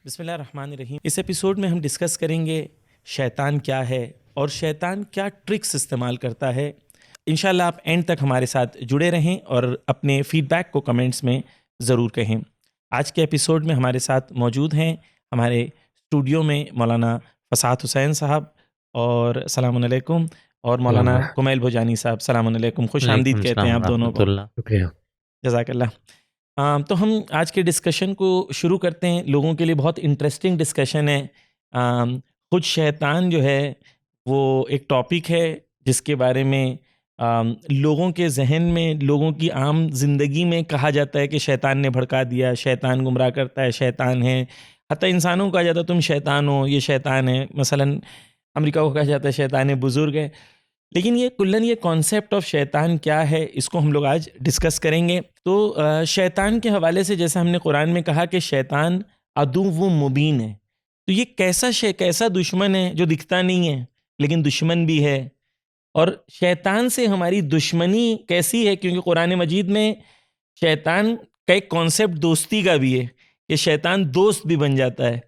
बिस्मिल्लाहिर्रहमानिर्रहीम। इस एपिसोड में हम डिस्कस करेंगे शैतान क्या है और शैतान क्या ट्रिक्स इस्तेमाल करता है। इंशाल्लाह आप एंड तक हमारे साथ जुड़े रहें और अपने फीडबैक को कमेंट्स में ज़रूर कहें। आज के एपिसोड में हमारे साथ मौजूद हैं हमारे स्टूडियो में मौलाना फसाद हुसैन साहब और सलामुन अलैकुम, और मौलाना कुमैल भोजानी साहब सलामुन अलैकुम। खुश आमदीद वालेकुम कहते हैं सलाम आप दोनों को। रहमतुल्लाह। शुक्रिया। जज़ाकल्लाह। तो हम आज के डिस्कशन को शुरू करते हैं। लोगों के लिए बहुत इंटरेस्टिंग डिस्कशन है। खुद शैतान जो है वो एक टॉपिक है जिसके बारे में लोगों के जहन में, लोगों की आम ज़िंदगी में कहा जाता है कि शैतान ने भड़का दिया, शैतान गुमराह करता है, शैतान है। हत्ता इंसानों को कहा जाता है तुम शैतान हो, ये शैतान है। मसलन अमेरिका को कहा जाता है शैतान बुज़ुर्ग है। लेकिन ये कुल्लन ये कॉन्सेप्ट ऑफ शैतान क्या है, इसको हम लोग आज डिस्कस करेंगे। तो शैतान के हवाले से जैसा हमने कुरान में कहा कि शैतान अदुव्वुम मुबीन है, तो ये कैसा दुश्मन है जो दिखता नहीं है लेकिन दुश्मन भी है। और शैतान से हमारी दुश्मनी कैसी है, क्योंकि कुरान मजीद में शैतान का एक कॉन्सेप्ट दोस्ती का भी है कि शैतान दोस्त भी बन जाता है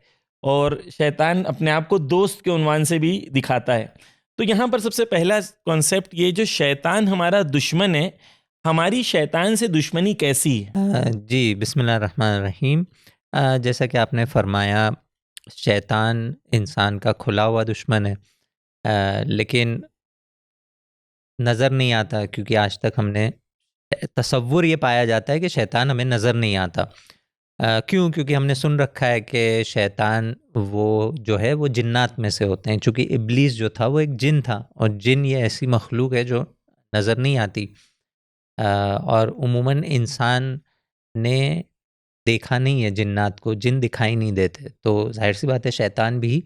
और शैतान अपने आप को दोस्त के उन्वान से भी दिखाता है। तो यहाँ पर सबसे पहला कॉन्सेप्ट ये, जो शैतान हमारा दुश्मन है, हमारी शैतान से दुश्मनी कैसी है? जी, बिस्मिल्लाहिर्रहमानिर्रहीम। जैसा कि आपने फरमाया, शैतान इंसान का खुला हुआ दुश्मन है, लेकिन नज़र नहीं आता, क्योंकि आज तक हमने तसव्वुर ये पाया जाता है कि शैतान हमें नज़र नहीं आता। क्यों? क्योंकि हमने सुन रखा है कि शैतान वो जो है वो जिन्नात में से होते हैं, चूँकि इब्लीस जो था वो एक जिन था, और जिन ये ऐसी मखलूक है जो नज़र नहीं आती। और उमूमन इंसान ने देखा नहीं है जिन्नात को, जिन दिखाई नहीं देते, तो ज़ाहिर सी बात है शैतान भी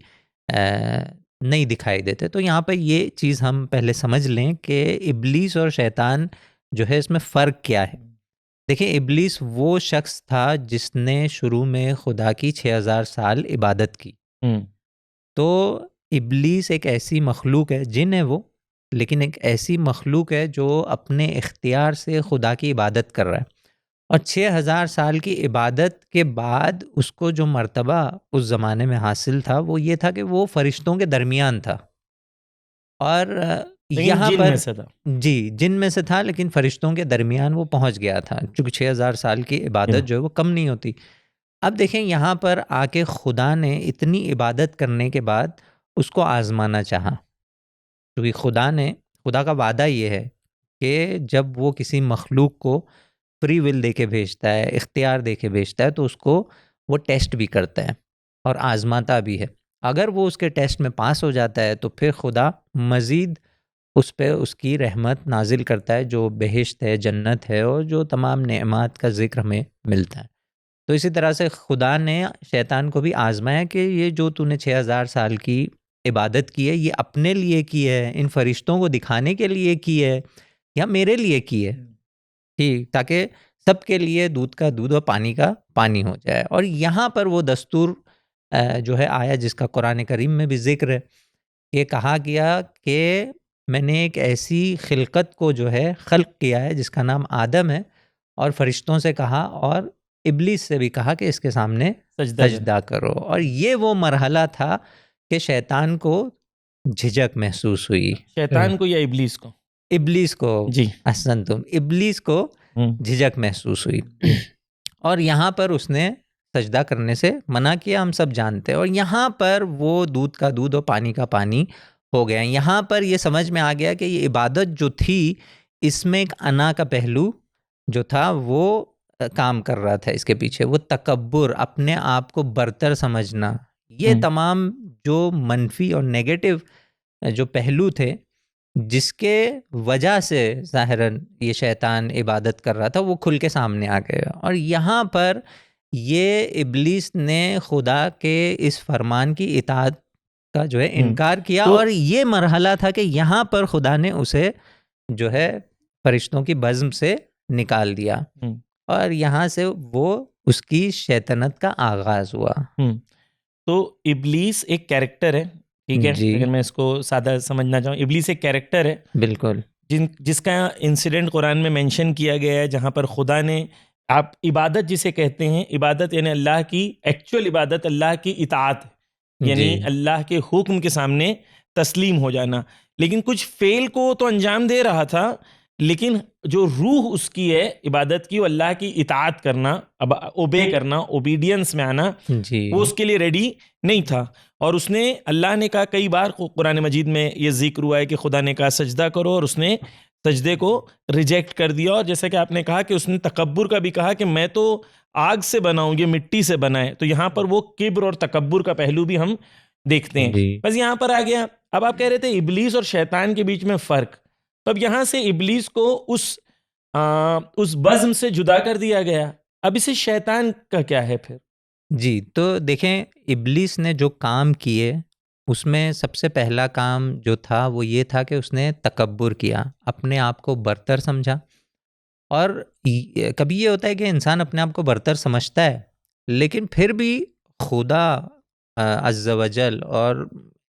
नहीं दिखाई देते। तो यहाँ पे ये चीज़ हम पहले समझ लें कि इब्लीस और शैतान जो है इसमें फ़र्क क्या है। देखिए, इब्लीस वो शख्स था जिसने शुरू में खुदा की 6000 साल इबादत की। तो इब्लीस एक ऐसी मखलूक है, जिन है वो, लेकिन एक ऐसी मखलूक है जो अपने इख्तियार से खुदा की इबादत कर रहा है। और 6000 साल की इबादत के बाद उसको जो मर्तबा उस ज़माने में हासिल था वो ये था कि वो फ़रिश्तों के दरमियान था। और लेकिन यहाँ जिन में पर से था। जी, जिन में से था, लेकिन फ़रिश्तों के दरमियान वो पहुँच गया था, चूँकि 6000 साल की इबादत जो है वो कम नहीं होती। अब देखें, यहाँ पर आके खुदा ने इतनी इबादत करने के बाद उसको आज़माना चाहा, क्योंकि खुदा का वादा ये है कि जब वो किसी मखलूक को फ्री विल दे के भेजता है, इख्तियार दे के भेजता है, तो उसको वो टेस्ट भी करता है और आज़माता भी है। अगर वो उसके टेस्ट में पास हो जाता है तो फिर खुदा मज़ीद उस पे उसकी रहमत नाज़िल करता है, जो बेहिश्त है, जन्नत है, और जो तमाम नेमात का ज़िक्र हमें मिलता है। तो इसी तरह से खुदा ने शैतान को भी आज़माया कि ये जो तूने 6000 साल की इबादत की है, ये अपने लिए की है, इन फरिश्तों को दिखाने के लिए की है, या मेरे लिए की है, ठीक, ताकि सबके लिए दूध का दूध और पानी का पानी हो जाए। और यहाँ पर वो दस्तूर जो है आया, जिसका कुरान करीम में भी ज़िक्र है, ये कहा गया कि मैंने एक ऐसी खिलकत को जो है खल्क किया है जिसका नाम आदम है, और फरिश्तों से कहा और इब्लीस से भी कहा कि इसके सामने सजदा कर। सजदा करो। और ये वो मरहला था कि शैतान को झिझक महसूस हुई। शैतान को या इब्लीस को? इब्लीस को, जी। अहसन तुम, इब्लीस को हम्म। झिझक महसूस हुई। और यहाँ पर उसने सजदा करने से मना किया, हम सब जानते हैं। और यहाँ पर वो दूध का दूध और पानी का पानी हो गया। यहाँ पर ये समझ में आ गया कि ये इबादत जो थी, इसमें एक अना का पहलू जो था वो काम कर रहा था इसके पीछे। वो तकब्बुर, अपने आप को बरतर समझना, ये तमाम जो मनफी और नेगेटिव जो पहलू थे, जिसके वजह से ज़ाहिरन ये शैतान इबादत कर रहा था, वो खुल के सामने आ गए। और यहाँ पर ये इब्लीस ने खुदा के इस फरमान की इताअत का जो है इनकार किया, तो और ये मरहला था कि यहाँ पर खुदा ने उसे जो है फरिश्तों की बज़्म से निकाल दिया, और यहाँ से वो उसकी शैतानत का आगाज़ हुआ। तो इब्लीस एक कैरेक्टर है, ठीक है? जी, अगर मैं इसको सादा समझना चाहूँ, इब्लीस एक कैरेक्टर है बिल्कुल। जिसका इंसिडेंट कुरान में मेंशन किया गया है, जहाँ पर खुदा ने आप इबादत जिसे कहते हैं, इबादत यानी अल्लाह की एक्चुअल इबादत, अल्लाह की इताअत, यानी जी, अल्लाह के हुक्म के सामने तस्लीम हो जाना। लेकिन कुछ फेल को तो अंजाम दे रहा था, लेकिन जो रूह उसकी है इबादत की, वो अल्लाह की इताअत करना, अब ओबे करना, ओबीडियंस में आना, जी, वो उसके लिए रेडी नहीं था। और उसने, अल्लाह ने कहा कई बार कुरान मजीद में ये जिक्र हुआ है कि खुदा ने कहा सजदा करो, और उसने सजदे को रिजेक्ट कर दिया। और जैसा कि आपने कहा कि उसने तकब्बुर का भी कहा कि मैं तो आग से बना हूं, ये मिट्टी से बना है। तो यहाँ पर वो किब्र और तकब्बुर का पहलू भी हम देखते हैं। जी। बस यहाँ पर आ गया। अब आप कह रहे थे इबलीस और शैतान के बीच में फर्क, तो अब यहाँ से इबलीस को उस बज़्म से जुदा कर दिया गया। अब इसे शैतान का क्या है फिर? जी, तो देखें, इब्लीस ने जो काम किए, उसमें सबसे पहला काम जो था वो ये था कि उसने तकब्बुर किया, अपने आप को बरतर समझा। और कभी ये होता है कि इंसान अपने आप को बरतर समझता है, लेकिन फिर भी खुदा अज़्ज़ वजल और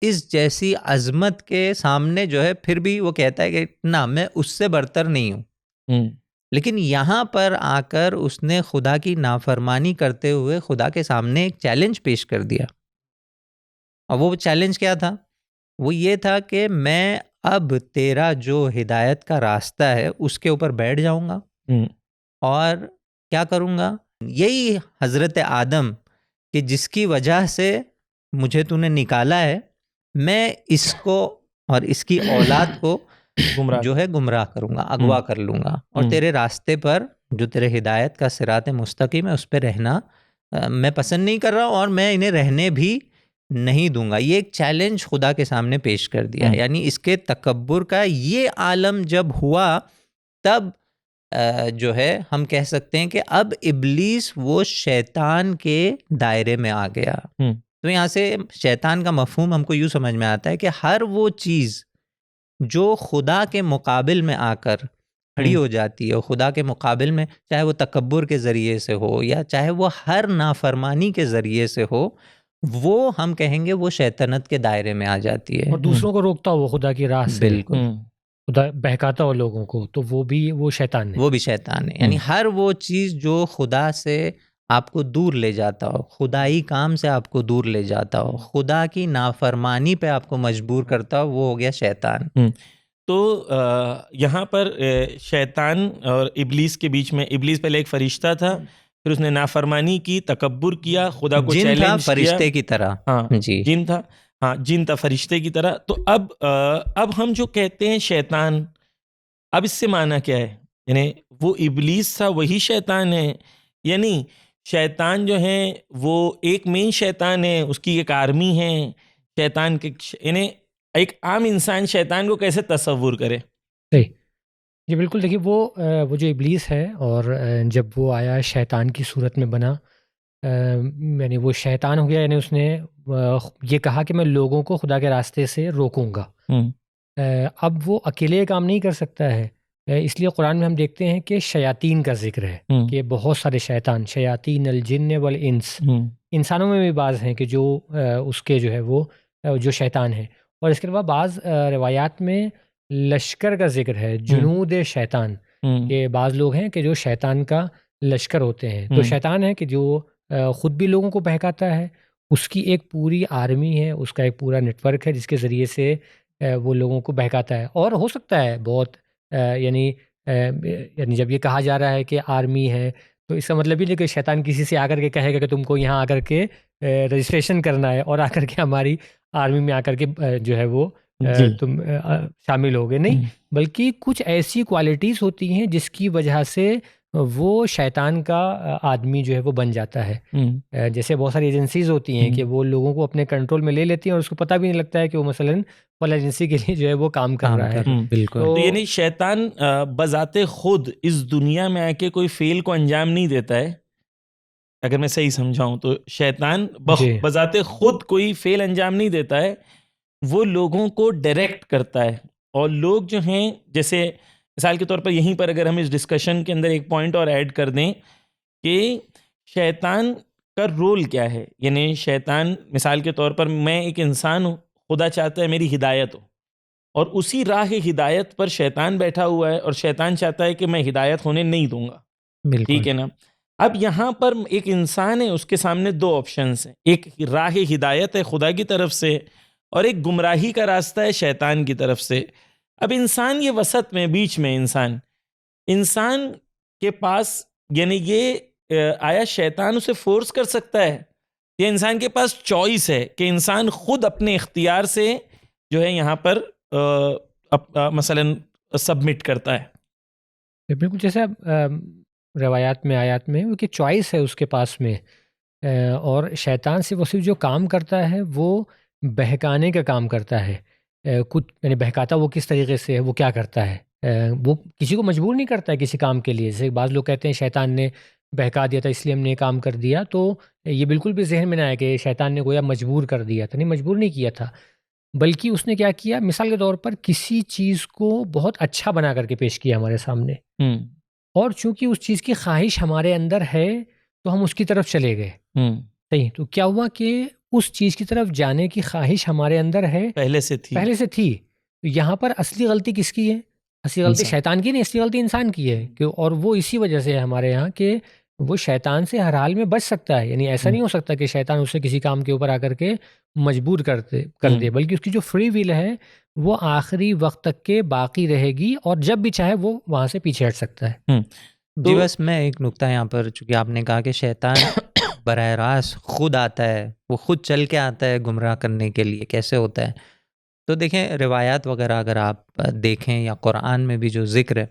इस जैसी अज़मत के सामने जो है फिर भी वो कहता है कि ना, मैं उससे बरतर नहीं हूँ। हम्म, लेकिन यहाँ पर आकर उसने खुदा की नाफरमानी करते हुए खुदा के सामने एक चैलेंज पेश कर दिया। और वो चैलेंज क्या था? वो ये था कि मैं अब तेरा जो हिदायत का रास्ता है उसके ऊपर बैठ जाऊँगा हम्म, और क्या करूँगा? यही हज़रत आदम कि जिसकी वजह से मुझे तूने निकाला है, मैं इसको और इसकी औलाद को गुमराह। जो है गुमराह करूँगा, हम्म, अगवा कर लूँगा और हम्म, तेरे रास्ते पर जो तेरे हिदायत का सिरात मुस्तकीम है उस पे रहना मैं पसंद नहीं कर रहा हूँ और मैं इन्हें रहने भी नहीं दूँगा। ये एक चैलेंज खुदा के सामने पेश कर दिया। हम्म, यानी इसके तकब्बुर का ये आलम जब हुआ, तब जो है हम कह सकते हैं कि अब इब्लीस वो शैतान के दायरे में आ गया। हम्म, तो यहाँ से शैतान का मफ़हूम हमको यूँ समझ में आता है कि हर वो चीज़ जो खुदा के मुकाबिल में आकर खड़ी हम्म, हो जाती है, खुदा के मुकाबिल में, चाहे वो तकब्बुर के ज़रिए से हो या चाहे वो हर नाफरमानी के ज़रिए से हो, वो हम कहेंगे वो शैतानत के दायरे में आ जाती है। और दूसरों को रोकता हो खुदा की राह से, बिल्कुल, हम्म, खुदा बहकाता हो लोगों को, तो वो शैतान है। वो भी शैतान है। यानी हम्म, हर वो चीज़ जो खुदा से आपको दूर ले जाता हो, खुदाई काम से आपको दूर ले जाता हो, खुदा की नाफरमानी पे आपको मजबूर करता हो, वो हो गया शैतान। हम्म। तो यहाँ पर शैतान और इब्लीस के बीच में, इब्लीस पहले एक फरिश्ता था, फिर उसने नाफरमानी की, तकब्बुर किया, खुदा को जिन था चैलेंज किया। फरिश्ते की तरह। हाँ, जी, जिन था। हाँ, जिन था फरिश्ते की तरह। तो अब हम जो कहते हैं शैतान, अब इससे माना क्या है? यानी वो इब्लीस था वही शैतान है? यानी शैतान जो है वो एक मेन शैतान है, उसकी एक आर्मी है शैतान के, यानी एक आम इंसान शैतान को कैसे तस्वुर करे? सही। जी बिल्कुल, देखिए वो जो इब्लीस है और जब वो आया शैतान की सूरत में बना, यानी वो शैतान हो गया, यानी उसने ये कहा कि मैं लोगों को खुदा के रास्ते से रोकूंगा। हम्म, अब वो अकेले ये काम नहीं कर सकता है। इसलिए कुरान में हम देखते हैं कि शयातीन का ज़िक्र है हम्म, कि बहुत सारे शैतान, शयातीन अल जिन्न वल इंस, हम्म, इंसानों में भी बाज़ हैं कि जो उसके जो है वो जो शैतान है। और इसके अलावा बाज़ रिवायात में लश्कर का ज़िक्र है, हम्म, जुनूद शैतान, हम्म, के बाज़ लोग हैं कि जो शैतान का लश्कर होते हैं। तो हम्म, शैतान है कि जो ख़ुद भी लोगों को बहकाता है, उसकी एक पूरी आर्मी है, उसका एक पूरा नेटवर्क है जिसके ज़रिए से वो लोगों को बहकाता है। और हो सकता है बहुत यानी जब ये कहा जा रहा है कि आर्मी है, तो इसका मतलब ये नहीं कि शैतान किसी से आकर के कहेगा कि तुमको यहाँ आकर के रजिस्ट्रेशन करना है और आकर के हमारी आर्मी में आकर के जो है वो जी, तुम शामिल होगे, नहीं। हम्म, बल्कि कुछ ऐसी क्वालिटीज़ होती हैं जिसकी वजह से वो शैतान का आदमी जो है वो बन जाता है। हम्म, जैसे बहुत सारी एजेंसीज़ होती हैं कि वो लोगों को अपने कंट्रोल में ले लेती हैं और उसको पता भी नहीं लगता है कि वो मसलन फलाँ एजेंसी के लिए जो है वो काम कर काम रहा है। कर बिल्कुल। तो तो यानी शैतान बजाते खुद इस दुनिया में आके कोई फेल को अंजाम नहीं देता है, अगर मैं सही समझाऊं तो शैतान जी। बजाते खुद कोई फेल अंजाम नहीं देता है, वो लोगों को डायरेक्ट करता है। और लोग जो हैं, जैसे मिसाल के तौर पर यहीं पर अगर हम इस डिस्कशन के अंदर एक पॉइंट और ऐड कर दें कि शैतान का रोल क्या है। यानी शैतान, मिसाल के तौर पर मैं एक इंसान हूँ, खुदा चाहता है मेरी हिदायत हो, और उसी राह हिदायत पर शैतान बैठा हुआ है और शैतान चाहता है कि मैं हिदायत होने नहीं दूंगा। बिल्कुल। ठीक है ना। अब यहाँ पर एक इंसान है, उसके सामने दो ऑप्शंस हैं, एक राह हिदायत है खुदा की तरफ से और एक गुमराही का रास्ता है शैतान की तरफ से। अब इंसान ये वसत में, बीच में इंसान के पास, यानी ये आया शैतान उसे फोर्स कर सकता है, ये इंसान के पास चॉइस है कि इंसान खुद अपने इख्तियार से जो है यहाँ पर मसलन सबमिट करता है। बिल्कुल, जैसे अब रवायात में, आयात में, वो कि चॉइस है उसके पास में, और शैतान से वो सिर्फ जो काम करता है वो बहकाने का काम करता है। कुछ यानी बहकाता वो किस तरीके से है, वो क्या करता है, वो किसी को मजबूर नहीं करता है किसी काम के लिए। जैसे बाज़ लोग कहते हैं शैतान ने बहका दिया था इसलिए हमने ये काम कर दिया, तो ये बिल्कुल भी जहन में ना आए कि शैतान ने गोया मजबूर कर दिया था। नहीं, मजबूर नहीं किया था, बल्कि उसने क्या किया, मिसाल के तौर पर किसी चीज़ को बहुत अच्छा बना करके पेश किया हमारे सामने, और चूंकि उस चीज़ की ख्वाहिश हमारे अंदर है तो हम उसकी तरफ चले गए। सही, तो क्या हुआ कि उस चीज़ की तरफ जाने की ख्वाहिश हमारे अंदर है, पहले से थी। तो यहाँ पर असली गलती किसकी है? असली गलती इंसान। शैतान की नहीं, असली गलती इंसान की है कि, और वो इसी वजह से है हमारे यहाँ कि वो शैतान से हर हाल में बच सकता है। यानी ऐसा नहीं हो सकता कि शैतान उसे किसी काम के ऊपर आकर के मजबूर कर दे, बल्कि उसकी जो फ्री विल है वो आखिरी वक्त तक के बाकी रहेगी, और जब भी चाहे वो वहाँ से पीछे हट सकता है। जी, बस मैं एक नुक्ता यहाँ पर, चूँकि आपने कहा कि शैतान बरह रास्त खुद आता है, वो खुद चल के आता है गुमराह करने के लिए, कैसे होता है? तो देखें, रिवायात वगैरह अगर आप देखें या कुरान में भी जो ज़िक्र है,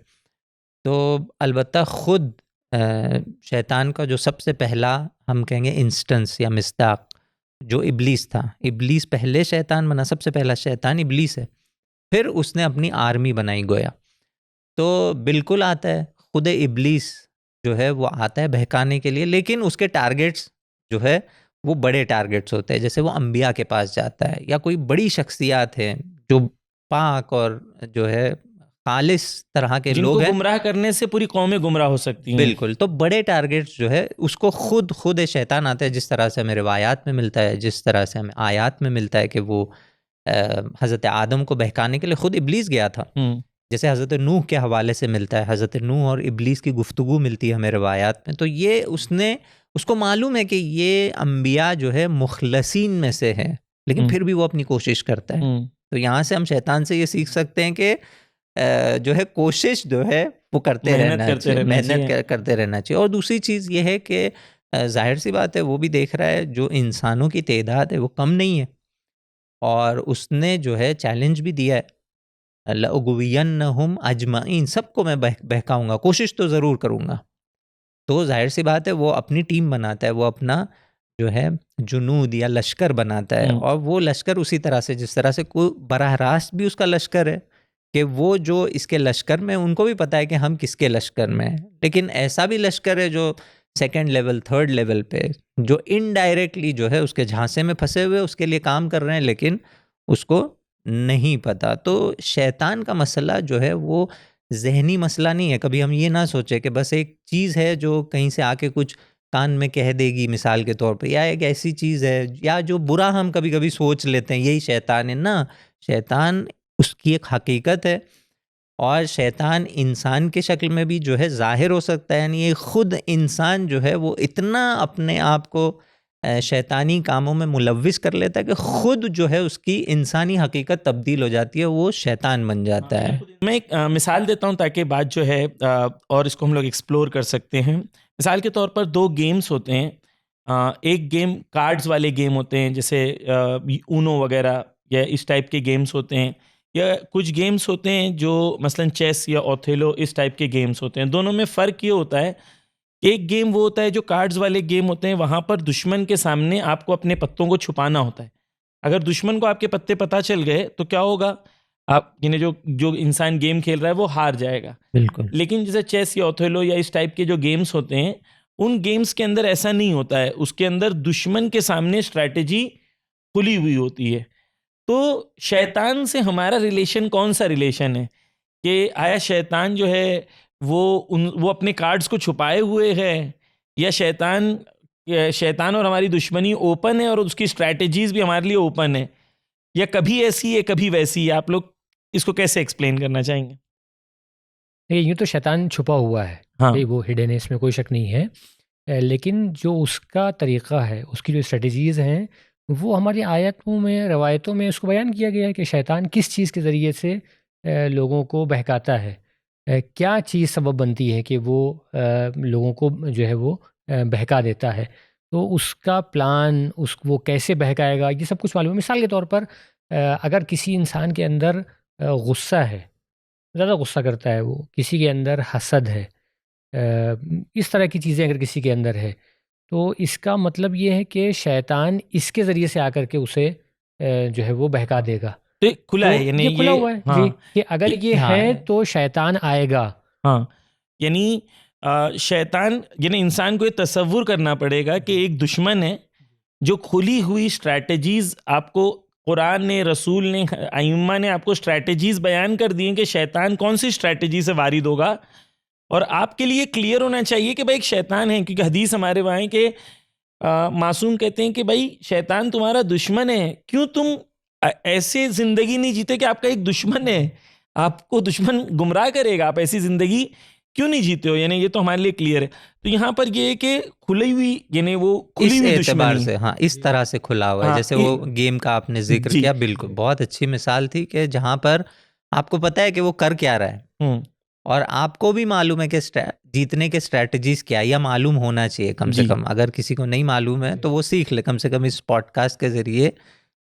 तो अलबत्ता खुद शैतान का जो सबसे पहला हम कहेंगे इंस्टेंस या मिस्दाक, जो इब्लीस था, इब्लीस पहले शैतान बना, सबसे पहला शैतान इब्लीस है, फिर उसने अपनी आर्मी बनाई गोया। तो बिल्कुल आता है, खुद इब्लीस जो है वो आता है बहकाने के लिए, लेकिन उसके टारगेट्स जो है वो बड़े टारगेट्स होते हैं। जैसे वो अंबिया के पास जाता है या कोई बड़ी शख्सियात है जो पाक और जो है खालिस तरह के जिनको लोग हैं, गुमराह करने से पूरी कौमें गुमराह हो सकती हैं। बिल्कुल। तो बड़े टारगेट्स जो है उसको खुद शैतान आता है, जिस तरह से हमें रिवायात में मिलता है, जिस तरह से हमें आयात में मिलता है कि वो हज़रत आदम को बहकाने के लिए खुद इब्लीस गया था। जैसे हज़रत नूह के हवाले से मिलता है, हज़रत नूह और इब्लीस की गुफ्तगू मिलती है हमें रिवायात में। तो ये उसको मालूम है कि ये अंबिया जो है मुखलसीन में से है, लेकिन फिर भी वो अपनी कोशिश करता है। तो यहाँ से हम शैतान से ये सीख सकते हैं कि जो है कोशिश जो है वो करते रहना चाहिए, मेहनत करते रहना चाहिए। और दूसरी चीज़ ये है कि जाहिर सी बात है, वो भी देख रहा है जो इंसानों की तादाद है वो कम नहीं है, और उसने जो है चैलेंज भी दिया है, लअग़वियन्नहुम अजमईन, सबको मैं बहकाऊंगा, कोशिश तो ज़रूर करूँगा। तो जाहिर सी बात है वो अपनी टीम बनाता है, वो अपना जो है जुनूद या लश्कर बनाता है, और वो लश्कर उसी तरह से, जिस तरह से कोई बराह रास्त भी उसका लश्कर है कि वो जो इसके लश्कर में, उनको भी पता है कि हम किसके लश्कर में हैं, लेकिन ऐसा भी लश्कर है जो सेकंड लेवल, थर्ड लेवल पे, जो इनडायरेक्टली जो है उसके झांसे में फंसे हुए उसके लिए काम कर रहे हैं, लेकिन उसको नहीं पता। तो शैतान का मसला जो है वो जहनी मसला नहीं है। कभी हम ये ना सोचे कि बस एक चीज़ है जो कहीं से आके कुछ कान में कह देगी मिसाल के तौर पे, या एक ऐसी चीज़ है, या जो बुरा हम कभी कभी सोच लेते हैं यही शैतान है ना। शैतान उसकी एक हकीकत है, और शैतान इंसान के शक्ल में भी जो है ज़ाहिर हो सकता है। यानी ये खुद इंसान जो है वो इतना अपने आप को शैतानी कामों में मुलव्विस कर लेता है कि खुद जो है उसकी इंसानी हकीकत तब्दील हो जाती है, वो शैतान बन जाता है। मैं एक मिसाल देता हूँ ताकि बात जो है और इसको हम लोग एक्सप्लोर कर सकते हैं। मिसाल के तौर पर दो गेम्स होते हैं। एक गेम कार्ड्स वाले गेम होते हैं, जैसे ऊनो वगैरह या इस टाइप के गेम्स होते हैं, या कुछ गेम्स होते हैं जो मसलन चेस या ओथेलो इस टाइप के गेम्स होते हैं। दोनों में फ़र्क ये होता है, एक गेम वो होता है जो कार्ड्स वाले गेम होते हैं, वहाँ पर दुश्मन के सामने आपको अपने पत्तों को छुपाना होता है। अगर दुश्मन को आपके पत्ते पता चल गए तो क्या होगा, आप यानी जो इंसान गेम खेल रहा है वो हार जाएगा। बिल्कुल। लेकिन जैसे चेस या ओथेलो या इस टाइप के जो गेम्स होते हैं, उन गेम्स के अंदर ऐसा नहीं होता है। उसके अंदर दुश्मन के सामने स्ट्रैटेजी खुली हुई होती है। तो शैतान से हमारा रिलेशन कौन सा रिलेशन है कि आया शैतान जो है वो अपने कार्ड्स को छुपाए हुए है, या शैतान और हमारी दुश्मनी ओपन है और उसकी स्ट्रैटेजीज भी हमारे लिए ओपन है, या कभी ऐसी है कभी वैसी है? आप लोग इसको कैसे एक्सप्लेन करना चाहेंगे? देखिए यूँ तो शैतान छुपा हुआ है, हाँ भई वो हिडन है, इसमें कोई शक नहीं है। लेकिन जो उसका तरीक़ा है, उसकी जो स्ट्रैटेजीज़ हैं, वो हमारी आयतों में, रवायतों में उसको बयान किया गया है कि शैतान किस चीज़ के ज़रिए से लोगों को बहकाता है। क्या चीज़ सबब बनती है कि वो लोगों को जो है वो बहका देता है। तो उसका प्लान, वो कैसे बहकाएगा, ये सब कुछ मालूम है। मिसाल के तौर पर अगर किसी इंसान के अंदर गुस्सा है, ज़्यादा गुस्सा करता है वो, किसी के अंदर हसद है, इस तरह की चीज़ें अगर किसी के अंदर है, तो इसका मतलब ये है कि शैतान इसके ज़रिए से आकर के उसे जो है वो बहका देगा। तो ये खुला है, तो यानी ये खुला ये हुआ है जी, हाँ कि अगर कि ये हाँ, है तो शैतान आएगा। हाँ, यानी शैतान, यानी इंसान को ये तसव्वुर करना पड़ेगा कि एक दुश्मन है जो खुली हुई स्ट्रैटेजीज आपको, कुरान ने, रसूल ने, आइम्मा ने आपको स्ट्रैटेजीज बयान कर दी हैं कि शैतान कौन सी स्ट्रैटेजी से वारिद होगा, और आपके लिए क्लियर होना चाहिए कि भाई एक शैतान है। क्योंकि हदीस हमारे वहाँ है कि मासूम कहते हैं कि भाई शैतान तुम्हारा दुश्मन है, क्यों तुम ऐसे ज़िंदगी नहीं जीते कि आपका एक दुश्मन है, आपको दुश्मन गुमराह करेगा, आप ऐसी ज़िंदगी क्यों नहीं जीते हो। यानी ये तो हमारे लिए क्लियर है। तो यहाँ पर ये है कि खुली हुई, यानी वो खुली इस हुई एतबार दुश्मनी। से हाँ, इस तरह से खुला हुआ है। हाँ जैसे वो गेम का आपने ज़िक्र जी। किया, बिल्कुल, बहुत अच्छी मिसाल थी कि जहाँ पर आपको पता है कि वो कर क्या रहा है हम्म, और आपको भी मालूम है कि जीतने के स्ट्रैटेजीज क्या है, या मालूम होना चाहिए कम से जी कम। अगर किसी को नहीं मालूम है तो वो सीख ले, कम से कम इस पॉडकास्ट के ज़रिए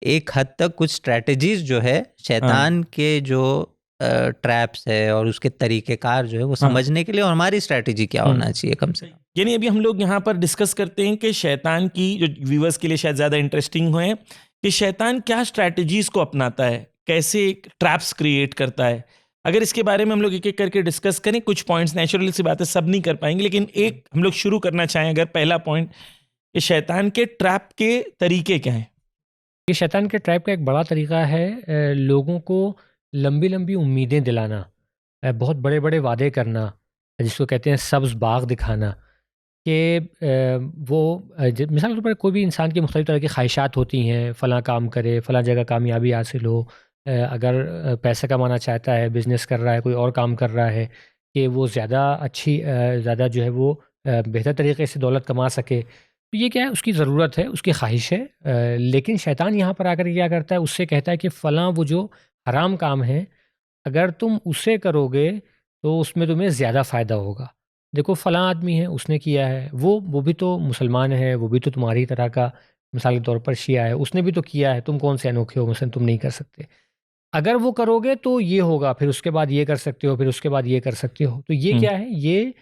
एक हद तक कुछ स्ट्रैटेजीज जो है हाँ शैतान के जो ट्रैप्स है और उसके तरीक़ेकार जो है वो हाँ समझने के लिए, और हमारी स्ट्रैटेजी क्या होना चाहिए कम से कम। यानी अभी हम लोग यहाँ पर डिस्कस करते हैं कि शैतान की, जो व्यूअर्स के लिए शायद ज़्यादा इंटरेस्टिंग हो, कि शैतान क्या स्ट्रैटेजीज को अपनाता है, कैसे ट्रैप्स क्रिएट करता है। अगर इसके बारे में हम लोग एक एक करके डिस्कस करें, कुछ पॉइंट्स, नेचुरल सी बात है सब नहीं कर पाएंगे, लेकिन एक हम लोग शुरू करना चाहें, अगर पहला पॉइंट, कि शैतान के ट्रैप के तरीके क्या हैं। ये शैतान के ट्रैप का एक बड़ा तरीका है लोगों को लंबी-लंबी उम्मीदें दिलाना, बहुत बड़े-बड़े वादे करना, जिसको कहते हैं सब्ज़ बाग दिखाना, कि वो मिसाल के तौर पर कोई भी इंसान की मुख्तलिफ़ तरह की ख्वाहिशात होती हैं, फ़लाँ काम करे, फ़लाँ जगह कामयाबी हासिल हो, अगर पैसा कमाना चाहता है, बिज़नेस कर रहा है, कोई और काम कर रहा है, कि वो ज़्यादा अच्छी ज़्यादा जो है वो बेहतर तरीके से दौलत कमा सके। तो ये क्या है, उसकी ज़रूरत है, उसकी ख्वाहिश है। लेकिन शैतान यहाँ पर आकर के क्या करता है, उससे कहता है कि फ़लाँ वो जो हराम काम है, अगर तुम उसे करोगे तो उसमें तुम्हें ज़्यादा फ़ायदा होगा। देखो फ़लाँ आदमी है, उसने किया है, वो भी तो मुसलमान है, वो भी तो तुम्हारी तरह का मिसाल के तौर पर शिया है, उसने भी तो किया है, तुम कौन से अनोखे हो, मसलन तुम नहीं कर सकते। अगर वो करोगे तो ये होगा, फिर उसके बाद ये कर सकते हो, फिर उसके बाद ये कर सकते हो। तो ये हम्म, क्या है, ये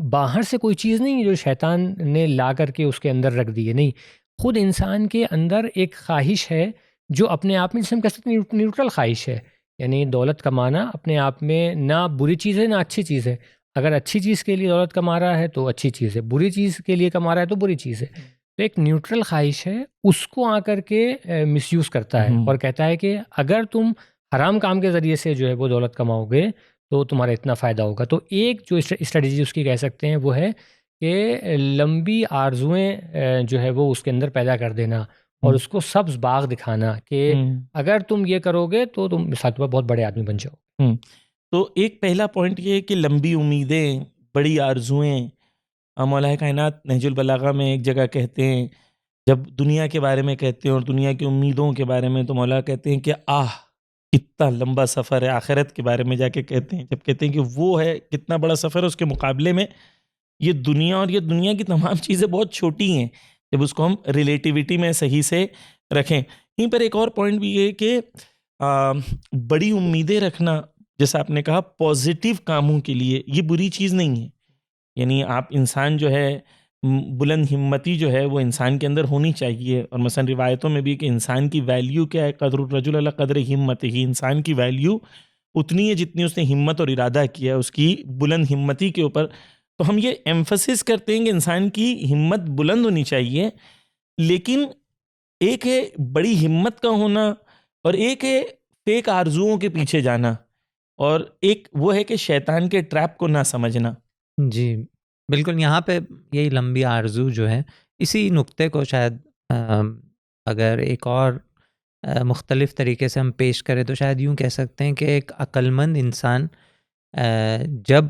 बाहर से कोई चीज़ नहीं है जो शैतान ने ला कर के उसके अंदर रख दी है, नहीं। खुद इंसान के अंदर एक ख़्वाहिश है जो अपने आप में, जिसे हम कह सकते हैं न्यूट्रल ख़्वाहिश है। यानी दौलत कमाना अपने आप में ना बुरी चीज़ है, ना अच्छी चीज़ है। अगर अच्छी चीज़ के लिए दौलत कमा रहा है तो अच्छी चीज़ है, बुरी चीज़ के लिए कमा रहा है तो बुरी चीज़ है। तो एक न्यूट्रल ख़्वाहिश है, उसको आकर के मिसयूज़ करता है और कहता है कि अगर तुम हराम काम के ज़रिए से जो है वो दौलत कमाओगे तो तुम्हारा इतना फ़ायदा होगा। तो एक जो स्ट्रैटेजी उसकी कह सकते हैं वो है कि लंबी आरज़ुएँ जो है वो उसके अंदर पैदा कर देना और उसको सब्ज़ बाग दिखाना कि अगर तुम ये करोगे तो तुम मिसाल के तौर पर बहुत बड़े आदमी बन जाओ। तो एक पहला पॉइंट ये है कि लंबी उम्मीदें, बड़ी आरजुएं। मौलाए कायनात नहजुल बलागा में एक जगह कहते हैं, जब दुनिया के बारे में कहते हैं और दुनिया की उम्मीदों के बारे में, तो मौला कहते हैं कि आह कितना लंबा सफ़र है। आखिरत के बारे में जाके कहते हैं, जब कहते हैं कि वो है कितना बड़ा सफ़र है, उसके मुकाबले में ये दुनिया और ये दुनिया की तमाम चीज़ें बहुत छोटी हैं, जब उसको हम रिलेटिविटी में सही से रखें। यहीं पर एक और पॉइंट भी ये है कि बड़ी उम्मीदें रखना, जैसा आपने कहा, पॉजिटिव कामों के लिए ये बुरी चीज़ नहीं है। यानी आप इंसान जो है, बुलंद हिम्मती जो है वो इंसान के अंदर होनी चाहिए। और मसलन रिवायतों में भी कि इंसान की वैल्यू क्या है, कदर रजुल अला कदर हिम्मत ही, इंसान की वैल्यू उतनी है जितनी उसने हिम्मत और इरादा किया है, उसकी बुलंद हिम्मती के ऊपर। तो हम ये एम्फसिस करते हैं कि इंसान की हिम्मत बुलंद होनी चाहिए, लेकिन एक है बड़ी हिम्मत का होना और एक है फेक आरजुओं के पीछे जाना, और एक वो है कि शैतान के ट्रैप को ना समझना। जी, बिल्कुल। यहाँ पे यही लंबी आरज़ू जो है, इसी नुक्ते को शायद अगर एक और मुख्तलिफ़ तरीके से हम पेश करें तो शायद यूँ कह सकते हैं कि एक अक्लमंद इंसान जब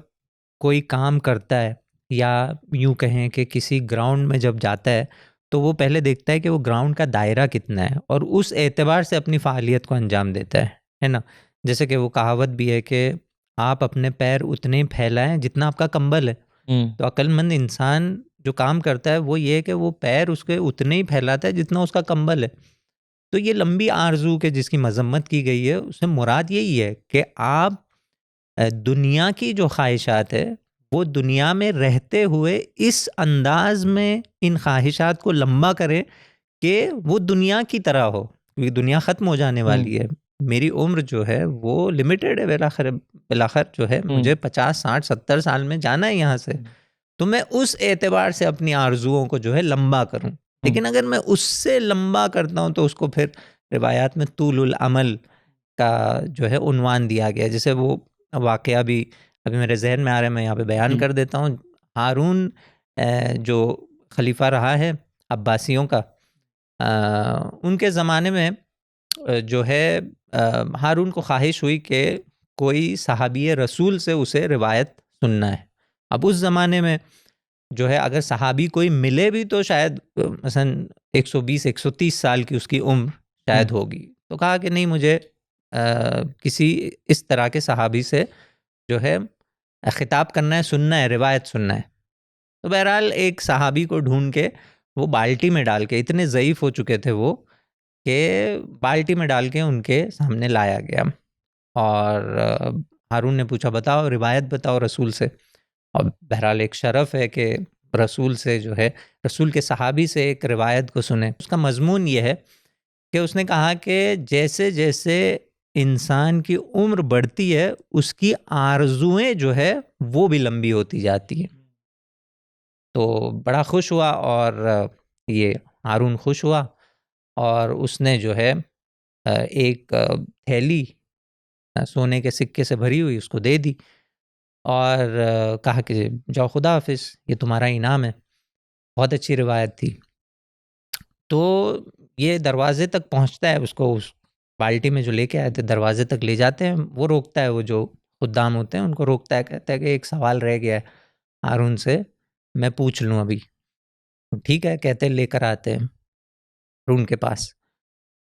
कोई काम करता है या यूँ कहें कि किसी ग्राउंड में जब जाता है तो वो पहले देखता है कि वो ग्राउंड का दायरा कितना है और उस एतबार से अपनी फ़ालियत को अंजाम देता है ना? जैसे कि वो कहावत भी है कि आप अपने पैर उतने ही फैलाएँ जितना आपका कंबल है। हुँ, तो अक्लमंद इंसान जो काम करता है वो ये है कि वो पैर उसके उतने ही फैलाता है जितना उसका कंबल है। तो ये लंबी आरज़ू के जिसकी मज़म्मत की गई है उससे मुराद यही है कि आप दुनिया की जो ख्वाहिशात है वो दुनिया में रहते हुए इस अंदाज में इन ख्वाहिशात को लंबा करें कि वो दुनिया की तरह हो, क्योंकि दुनिया ख़त्म हो जाने हुँ, वाली है। मेरी उम्र जो है वो लिमिटेड है, बिलाखिर बिलाखिर जो है हुँ, मुझे 50 60 70 साल में जाना है यहाँ से। हुँ, तो मैं उस एतबार से अपनी आरजुओं को जो है लंबा करूं। हुँ, लेकिन अगर मैं उससे लंबा करता हूं तो उसको फिर रिवायात में तूलुल अमल का जो है उन्वान दिया गया। जैसे वो वाक़या भी अभी मेरे जहन में आ रहा है, मैं यहाँ पे बयान हुँ, कर देता हूँ। हारून जो खलीफा रहा है अब्बासियों का, उनके ज़माने में जो है हारून को ख्वाहिश हुई कि कोई सहाबी रसूल से उसे रिवायत सुनना है। अब उस ज़माने में जो है अगर सहाबी कोई मिले भी तो शायद मसलन 120-130 साल की उसकी उम्र हुँ, शायद होगी। तो कहा कि नहीं, मुझे किसी इस तरह के सहाबी से जो है खिताब करना है, सुनना है, रिवायत सुनना है। तो बहरहाल एक सहाबी को ढूंढ के वो बाल्टी में डाल के, इतने ज़ईफ़ हो चुके थे वो कि बाल्टी में डाल के उनके सामने लाया गया। और हारून ने पूछा, बताओ, रिवायत बताओ रसूल से। और बहरहाल एक शरफ़ है कि रसूल से जो है, रसूल के सहाबी से एक रिवायत को सुने। उसका मज़मून ये है कि उसने कहा कि जैसे जैसे इंसान की उम्र बढ़ती है उसकी आरजुएं जो है वो भी लंबी होती जाती हैं। तो बड़ा खुश हुआ और ये हारून खुश हुआ और उसने जो है एक थैली सोने के सिक्के से भरी हुई उसको दे दी और कहा कि जाओ, खुदा हाफिज़, ये तुम्हारा इनाम है। बहुत अच्छी रिवायत थी। तो ये दरवाज़े तक पहुँचता है, उसको उस बाल्टी में जो लेके आए थे दरवाज़े तक ले जाते हैं। वो रोकता है, वो जो खुद्दाम होते हैं उनको रोकता है, कहता है कि एक सवाल रह गया है हारून से, मैं पूछ लूँ अभी। ठीक है, कहते हैं, लेकर आते हैं हारून के पास।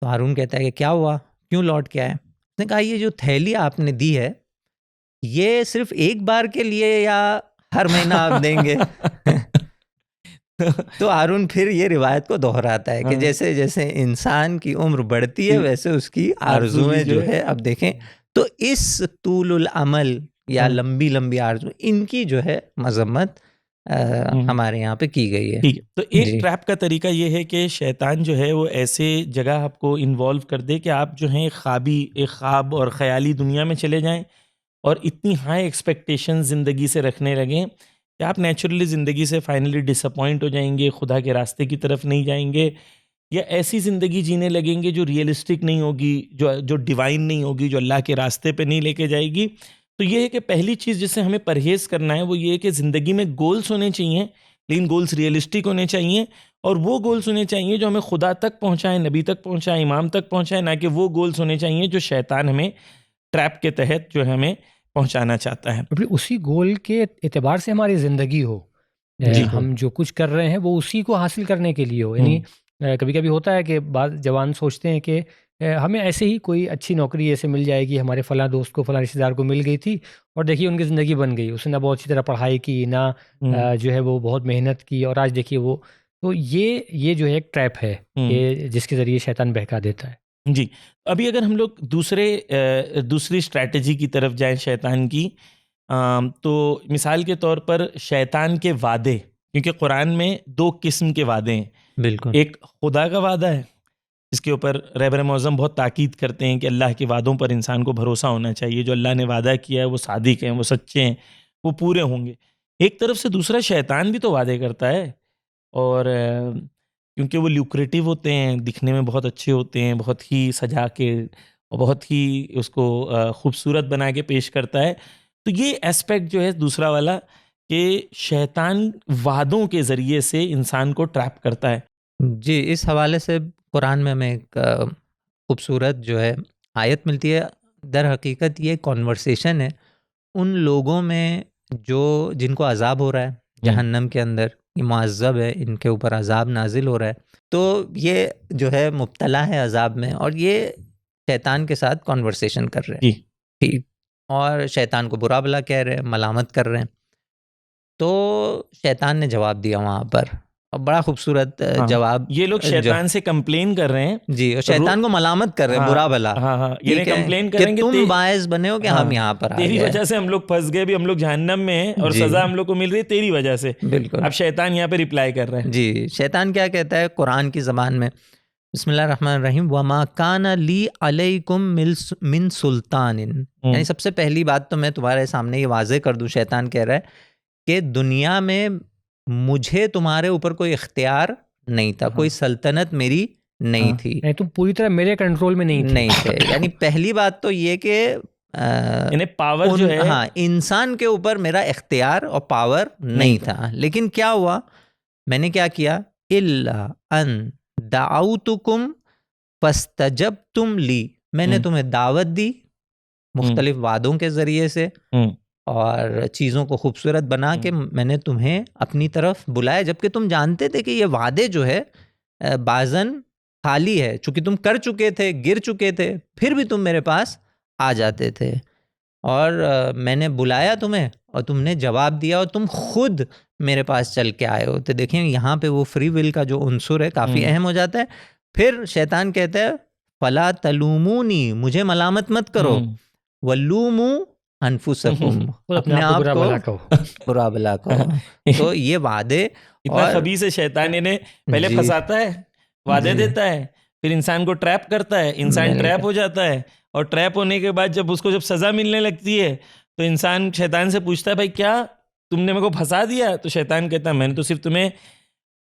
तो हारून कहता है कि क्या हुआ, क्यों लौट के आए? उसने कहा, ये जो थैली आपने दी है ये सिर्फ़ एक बार के लिए या हर महीना आप देंगे? तो हारून फिर ये रिवायत को दोहराता है कि हाँ, जैसे जैसे इंसान की उम्र बढ़ती है कि वैसे उसकी आरज़ू भी आरजुएं जो जो है है, अब देखें, तो इस तूलुल अमल या हाँ, लंबी लंबी आरजू, इनकी जो है मजम्मत हुँ। हमारे यहाँ पे की गई है। ठीक है। तो एक जी। ट्रैप का तरीका ये है कि शैतान जो है वो ऐसे जगह आपको इन्वॉल्व कर दे कि आप जो हैं एक ख्वाब और ख़याली दुनिया में चले जाएँ और इतनी हाई एक्सपेक्टेशंस ज़िंदगी से रखने लगें कि आप नेचुरली ज़िंदगी से फाइनली डिसअपॉइंट हो जाएँगे, खुदा के रास्ते की तरफ नहीं जाएँगे या ऐसी ज़िंदगी जीने लगेंगे जो रियलिस्टिक नहीं होगी, जो जो डिवाइन नहीं होगी, जो अल्लाह के रास्ते पे नहीं लेके जाएगी। तो ये है कि पहली चीज़ जिससे हमें परहेज़ करना है वो ये है कि ज़िंदगी में गोल्स होने चाहिए, लेकिन गोल्स रियलिस्टिक होने चाहिए और वो गोल्स होने चाहिए जो हमें खुदा तक पहुँचाएँ, नबी तक पहुँचाएँ, इमाम तक पहुँचाएँ, ना कि वो गोल्स होने चाहिए जो शैतान हमें ट्रैप के तहत जो है हमें पहुँचाना चाहता है। और फिर उसी गोल के एतबार से हमारी ज़िंदगी हो। जी। बिल्कुल। हम जो कुछ कर रहे हैं वो उसी को हासिल करने के लिए हो। यानी हुँ, कभी-कभी होता है कि बाद जवान सोचते हैं कि हमें ऐसे ही कोई अच्छी नौकरी ऐसे मिल जाएगी, हमारे फलाँ दोस्त को, फलाँ रिश्तेदार को मिल गई थी और देखिए उनकी ज़िंदगी बन गई। उसने ना बहुत अच्छी तरह पढ़ाई की, ना हुँ, जो है वो बहुत मेहनत की और आज देखिए वो। तो ये जो है एक ट्रैप है हुँ। कि जिसके ज़रिए शैतान बहका देता है। जी। अभी अगर हम लोग दूसरी स्ट्रैटेजी की तरफ जाएँ शैतान की, तो मिसाल के तौर पर शैतान के वादे, क्योंकि कुरान में 2 किस्म के वादे हैं। बिल्कुल। एक खुदा का वादा है, जिसके ऊपर रहबर मौज़म बहुत ताकीद करते हैं कि अल्लाह के वादों पर इंसान को भरोसा होना चाहिए। जो अल्लाह ने वादा किया है वो सादिक हैं, वो सच्चे हैं, वो पूरे होंगे। एक तरफ से दूसरा शैतान भी तो वादे करता है और क्योंकि वो ल्यूक्रेटिव होते हैं, दिखने में बहुत अच्छे होते हैं, बहुत ही सजा के और बहुत ही उसको खूबसूरत बना के पेश करता है। तो ये एस्पेक्ट जो है दूसरा वाला कि शैतान वादों के ज़रिए से इंसान को ट्रैप करता है। जी, इस हवाले से कुरान में हमें एक खूबसूरत जो है आयत मिलती है। दर हकीकत ये कॉन्वर्सेशन है उन लोगों में जिनको अजाब हो रहा है जहन्नम के अंदर, ये मुअज़्ज़ब है, इनके ऊपर अजाब नाजिल हो रहा है, तो ये जो है मुब्तला है अजाब में, और ये शैतान के साथ कॉन्वर्सेशन कर रहे हैं, ठीक, और शैतान को बुरा भला कह रहे हैं, मलामत कर रहे हैं। तो शैतान ने जवाब दिया वहाँ पर, और बड़ा खूबसूरत जवाब। ये लोग शैतान से कंप्लेन कर रहे हैं जी, और शैतान को मलामत कर रहे हैं, बुरा भला। ये कंप्लेन करेंगे तुम बायस बने हो कि हम यहाँ पर तेरी वजह से हम लोग फंस गए, भी हम लोग जहन्नम में हैं और सजा हम लोग को मिल रही है तेरी वजह से। बिल्कुल। अब शैतान यहाँ पे रिप्लाई कर रहा है। जी, शैतान क्या कहता है कुरान की ज़बान में, बिस्मिल्लाहिर्रहमानिर्रहीम, वमा काना ली अलैकुम मिन सुल्तानिन। यानी सबसे पहली बात तो मैं तुम्हारे सामने ये वाज़े कर दूं, शैतान कह रहा है कि दुनिया में मुझे तुम्हारे ऊपर कोई इख्तियार नहीं था, कोई सल्तनत मेरी नहीं थी, नहीं, तुम पूरी तरह मेरे कंट्रोल में नहीं थे। यानी पहली बात तो ये कि पावर जो है, हाँ, इंसान के ऊपर मेरा इख्तियार और पावर नहीं था। लेकिन क्या हुआ, मैंने क्या किया, इल्ला अन दाऊतुकुम फस्तजबतुम ली, मैंने तुम्हें दावत दी मुख्तलिफ वादों के ज़रिए से और चीज़ों को खूबसूरत बना के मैंने तुम्हें अपनी तरफ बुलाया, जबकि तुम जानते थे कि ये वादे जो है बाज़न खाली है, चूँकि तुम कर चुके थे, गिर चुके थे, फिर भी तुम मेरे पास आ जाते थे। और मैंने बुलाया तुम्हें और तुमने जवाब दिया और तुम खुद मेरे पास चल के आए हो। तो देखें यहाँ पे वो फ्री विल का जो उन्सुर है काफ़ी अहम हो जाता है। फिर शैतान कहता है फला तलूमूनी, मुझे मलामत मत करो, वल्लूमू अनफुसकुम, अपने आप को बुरा भला कहो। तो ये वादे, इतना खबीस है शैतान, इन्हें पहले फंसाता है, वादे देता है, फिर इंसान को ट्रैप करता है, इंसान ट्रैप हो जाता है, और ट्रैप होने के बाद जब उसको सजा मिलने लगती है तो इंसान शैतान से पूछता है भाई क्या तुमने मेरे को फंसा दिया? तो शैतान कहता है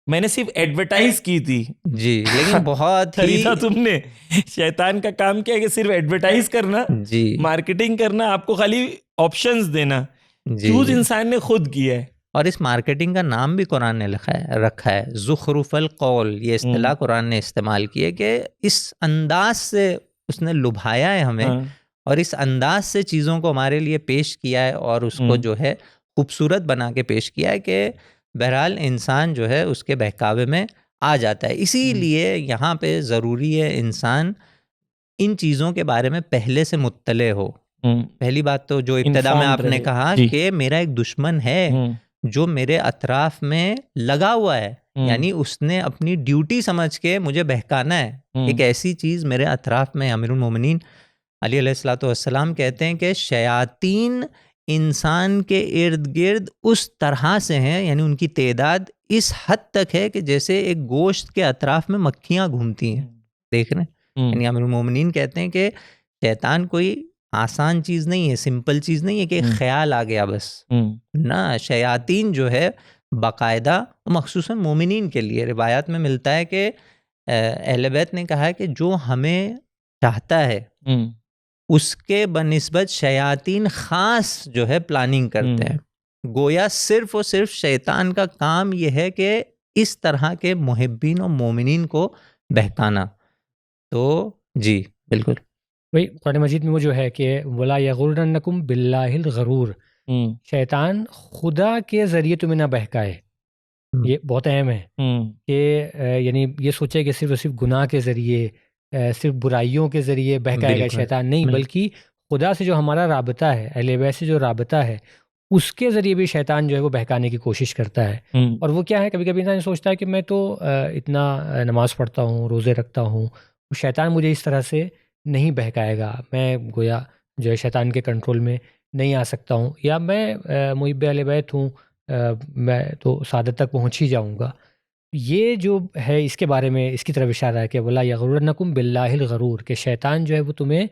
मैंने सिर्फ एडवर्टाइज की थी। जी, लेकिन बहुत खरीदा तुमने। शैतान का काम क्या है कि सिर्फ एडवर्टाइज करना, जी, मार्केटिंग करना, आपको खाली ऑप्शंस देना। चूज इंसान ने खुद किया है। और इस मार्केटिंग का नाम भी कुरान ने रखा है ज़ुख़रुफ़ल क़ौल। ये इस्तिलाह कुरान ने इस्तेमाल की है कि इस अंदाज से उसने लुभाया है हमें, और इस अंदाज से चीज़ों को हमारे लिए पेश किया है और उसको जो है खूबसूरत बना के पेश किया है कि बहरहाल इंसान जो है उसके बहकावे में आ जाता है। इसीलिए यहाँ पे ज़रूरी है इंसान इन चीज़ों के बारे में पहले से मुत्तले हो। पहली बात तो जो इब्तिदा में आपने कहा कि मेरा एक दुश्मन है जो मेरे अतराफ में लगा हुआ है, यानी उसने अपनी ड्यूटी समझ के मुझे बहकाना है। एक ऐसी चीज़ मेरे अतराफ में, अमीरुल मोमिनीन अली अलैहिस्सलातु वस्सलाम कहते हैं कि शयातीन इंसान के इर्द गिर्द उस तरह से हैं, यानी उनकी तादाद इस हद तक है कि जैसे एक गोश्त के अतराफ में मक्खियाँ घूमती हैं। देख रहे हैं, यानी अमीरुल मोमिनीन कहते हैं कि शैतान कोई आसान चीज़ नहीं है, सिंपल चीज़ नहीं है कि ख्याल आ गया बस ना। शयातीन जो है बाकायदा, मखसूसन मोमिनीन के लिए रिवायात में मिलता है कि अहले बैत ने कहा है कि जो हमें चाहता है उसके बनिस्बत शयातीन ख़ास जो है प्लानिंग करते हैं। गोया सिर्फ और सिर्फ शैतान का काम यह है कि इस तरह के मुहिब्बीन और मोमिनीन को बहकाना। तो जी बिल्कुल वही कुरान मजीद में वो जो है कि वला यगुर्रन्नकुम बिल्लाहिल गरूर, शैतान खुदा के ज़रिए तुम्हें ना बहकाए। ये बहुत अहम है कि यानी ये सोचे कि सिर्फ और सिर्फ गुनाह के ज़रिए, सिर्फ बुराइयों के ज़रिए बहकाएगा शैतान, नहीं, बल्कि खुदा से जो हमारा राबता है, अहले बैत से जो राबता है, उसके ज़रिए भी शैतान जो है वो बहकाने की कोशिश करता है। और वो क्या है, कभी कभी इंसान सोचता है कि मैं तो इतना नमाज़ पढ़ता हूँ, रोज़े रखता हूँ, शैतान मुझे इस तरह से नहीं बहकाएगा, मैं गोया जो है शैतान के कंट्रोल में नहीं आ सकता हूँ, या मैं मुहिब्बे अहले बैत हूँ, मैं तो सादत तक पहुँच ही जाऊँगा। ये जो है इसके बारे में इसकी तरफ इशारा है कि वला यगुर्रन्नकुम बिल्लाहिल गरूर, कि शैतान जो है वो तुम्हें